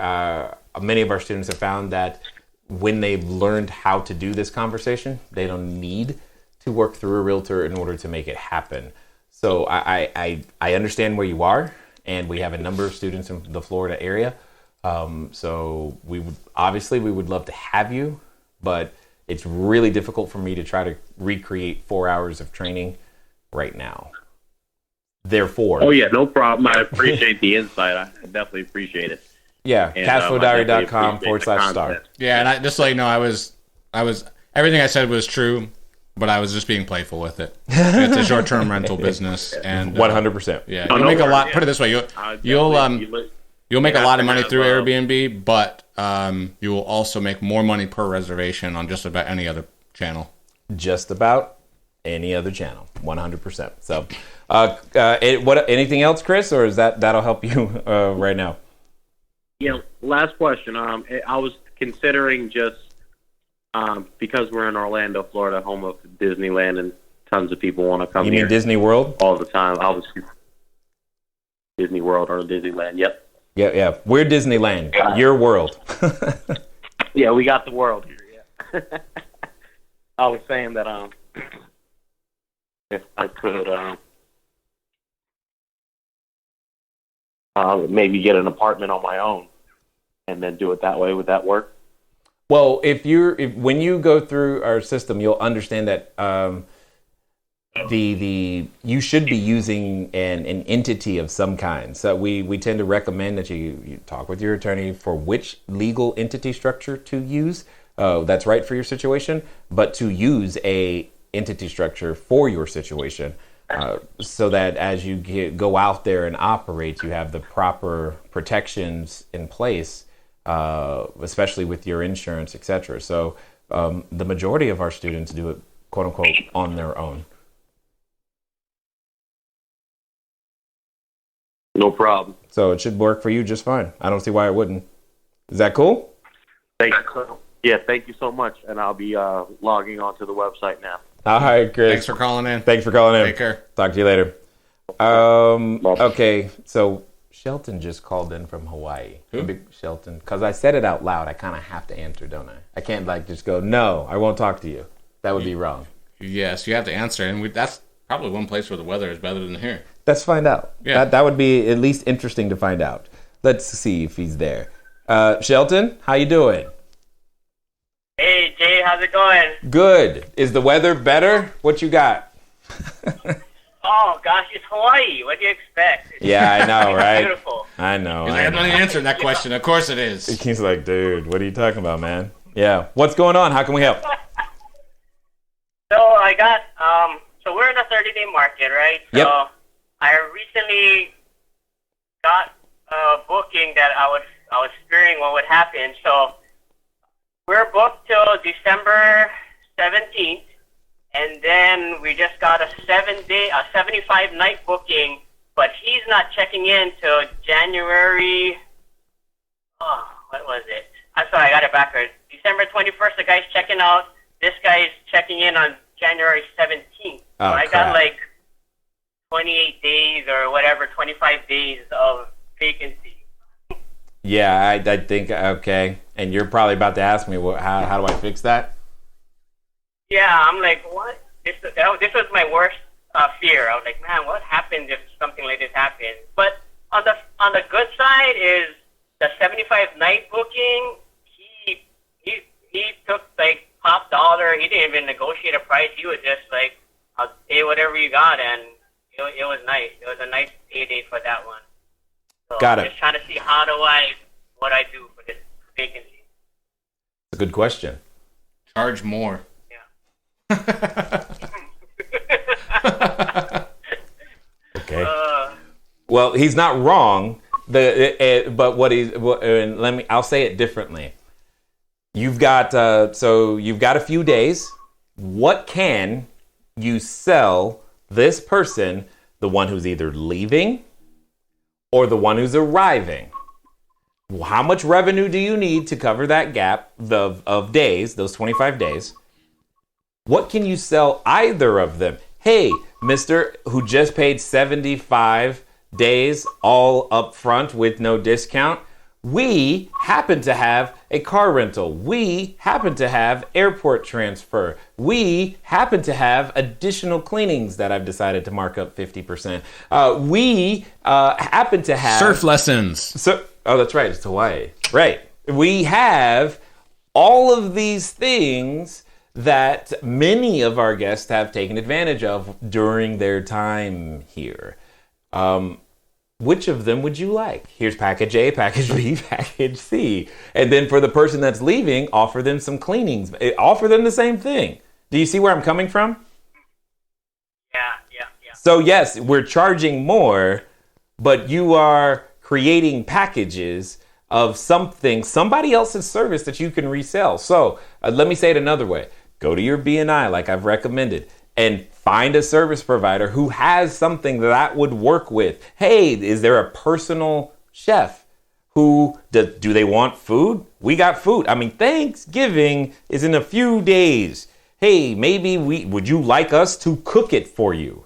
many of our students have found that when they've learned how to do this conversation, they don't need to work through a realtor in order to make it happen. So I understand where you are, and we have a number of students in the Florida area. So we would love to have you, but it's really difficult for me to try to recreate 4 hours of training right now. Therefore. Oh yeah, no problem. I appreciate the insight. I definitely appreciate it. Yeah, And, cashflowdiary.com/star. Yeah, and just so you know, I was everything I said was true, but I was just being playful with it. It's a short-term rental business, and 100%. Yeah, you'll make a lot. Put it this way, you'll make a lot of money through Airbnb, but you will also make more money per reservation on just about any other channel. Just about any other channel, 100%. So, anything else, Chris, or is that'll help you right now? Yeah, last question. I was considering just because we're in Orlando, Florida, home of Disneyland, and tons of people want to come here. You mean Disney World? All the time. I was Disney World or Disneyland. Yep. Yeah. We're Disneyland. Your world. Yeah, we got the world here. Yeah. I was saying that if I could maybe get an apartment on my own and then do it that way, would that work? Well, when you go through our system, you'll understand that you should be using an entity of some kind. So we tend to recommend that you talk with your attorney for which legal entity structure to use. That's right for your situation, but to use a entity structure for your situation, so that as you go out there and operate, you have the proper protections in place, especially with your insurance, etc. So the majority of our students do it, quote unquote, on their own. No problem. So it should work for you just fine. I don't see why it wouldn't. Is that cool? Thank you so much, and I'll be logging onto the website now. All right, Chris. Thanks for calling in. Take care. Talk to you later. Okay, so Shelton just called in from Hawaii. Big Shelton, because I said it out loud. I kind of have to answer, don't I? I can't just go, no, I won't talk to you. That would be wrong. Yes, you have to answer, and that's probably one place where the weather is better than here. Let's find out. Yeah. That would be at least interesting to find out. Let's see if he's there. Shelton, how you doing? Hey, Jay, how's it going? Good. Is the weather better? What you got? Oh, gosh, it's Hawaii. What do you expect? Yeah, I know, right? Beautiful. I know. I have not answered that question. Of course it is. He's like, dude, what are you talking about, man? Yeah. What's going on? How can we help? So I got, so we're in a 30-day market, right? So Yep. I recently got a booking that I was fearing what would happen. So we're booked till December 17th, and then we just got a 75-night booking, but he's not checking in till January. Oh, what was it? I'm sorry, I got it backwards. December 21st, the guy's checking out. This guy's checking in on January 17th. So I got like 28 days or whatever, 25 days of vacancy. Yeah, I think, okay. And you're probably about to ask me, how do I fix that? Yeah, I'm like, what? This was my worst fear. I was like, man, what happens if something like this happens? But on the good side is the 75-night booking. He took like top dollar. He didn't even negotiate a price. He was just like, I'll pay whatever you got, and it was nice. It was a nice payday for that one. So Got I'm it. just trying to see what I do for this vacancy. It's a good question. Charge more. Okay. Well, he's not wrong. But I'll say it differently. You've got a few days. What can you sell this person, the one who's either leaving or the one who's arriving? How much revenue do you need to cover that gap of days, those 25 days? What can you sell either of them? Hey, mister who just paid $75 days, all up front with no discount. We happen to have a car rental. We happen to have airport transfer. We happen to have additional cleanings that I've decided to mark up 50%. We happen to have... surf lessons. Oh, that's right. It's Hawaii. Right. We have all of these things that many of our guests have taken advantage of during their time here. Which of them would you like? Here's package A, package B, package C. And then for the person that's leaving, offer them some cleanings. Offer them the same thing. Do you see where I'm coming from? Yeah. So yes, we're charging more, but you are creating packages of something, somebody else's service that you can resell. So let me say it another way. Go to your BNI like I've recommended and find a service provider who has something that would work with. Hey, is there a personal chef who, do they want food? We got food. I mean, Thanksgiving is in a few days. Hey, maybe would you like us to cook it for you?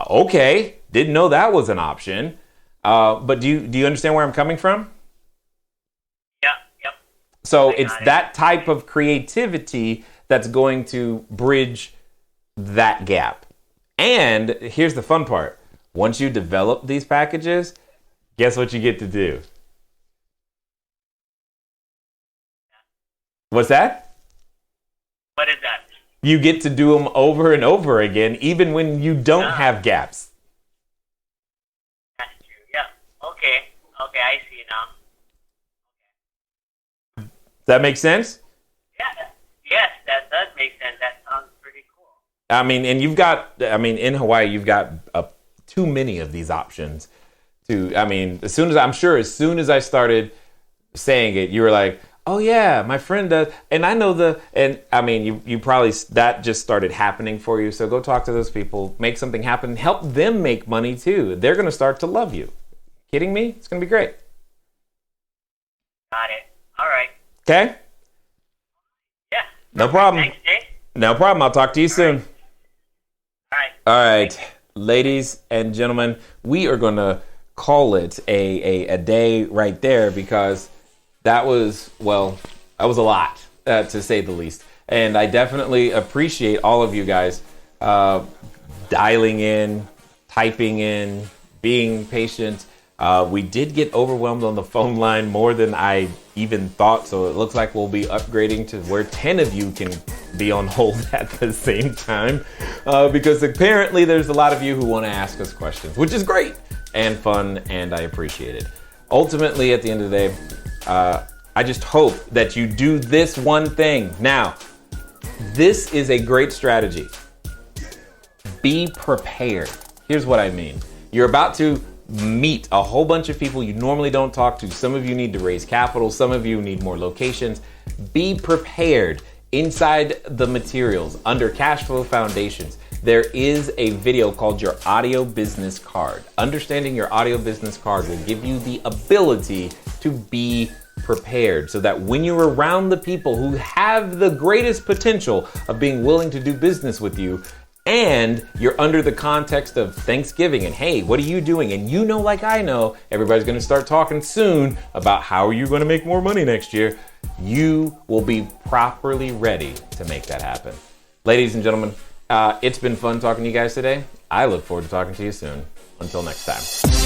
Okay, didn't know that was an option. But do you understand where I'm coming from? Yep. So it's that type of creativity that's going to bridge that gap. And here's the fun part. Once you develop these packages, guess what you get to do? What's that? What is that? You get to do them over and over again, even when you don't have gaps. That's true. Yeah. Okay, I see now. Does that make sense? Yes, that does make sense. That sounds pretty cool. I mean, and in Hawaii, you've got too many of these options. As soon as I started saying it, you were like, oh yeah, my friend does. And I know you probably, that just started happening for you. So go talk to those people, make something happen, help them make money too. They're going to start to love you. Kidding me? It's going to be great. Got it. All right. Okay? Yeah. No problem. Thanks, Jay. No problem. I'll talk to you soon. All right. Ladies and gentlemen, we are going to call it a day right there because that was a lot, to say the least. And I definitely appreciate all of you guys dialing in, typing in, being patient. We did get overwhelmed on the phone line more than I even thought, so it looks like we'll be upgrading to where 10 of you can be on hold at the same time, because apparently there's a lot of you who want to ask us questions, which is great and fun, and I appreciate it. Ultimately, at the end of the day, I just hope that you do this one thing. Now, this is a great strategy. Be prepared. Here's what I mean. You're about to meet a whole bunch of people you normally don't talk to. Some of you need to raise capital. Some of you need more locations. Be prepared. Inside the materials, under Cash Flow Foundations, there is a video called Your Audio Business Card. Understanding your audio business card will give you the ability to be prepared so that when you're around the people who have the greatest potential of being willing to do business with you, and you're under the context of Thanksgiving and hey, what are you doing? And you know, like I know, everybody's going to start talking soon about how are you going to make more money next year. You will be properly ready to make that happen. Ladies and gentlemen, it's been fun talking to you guys today. I look forward to talking to you soon. Until next time.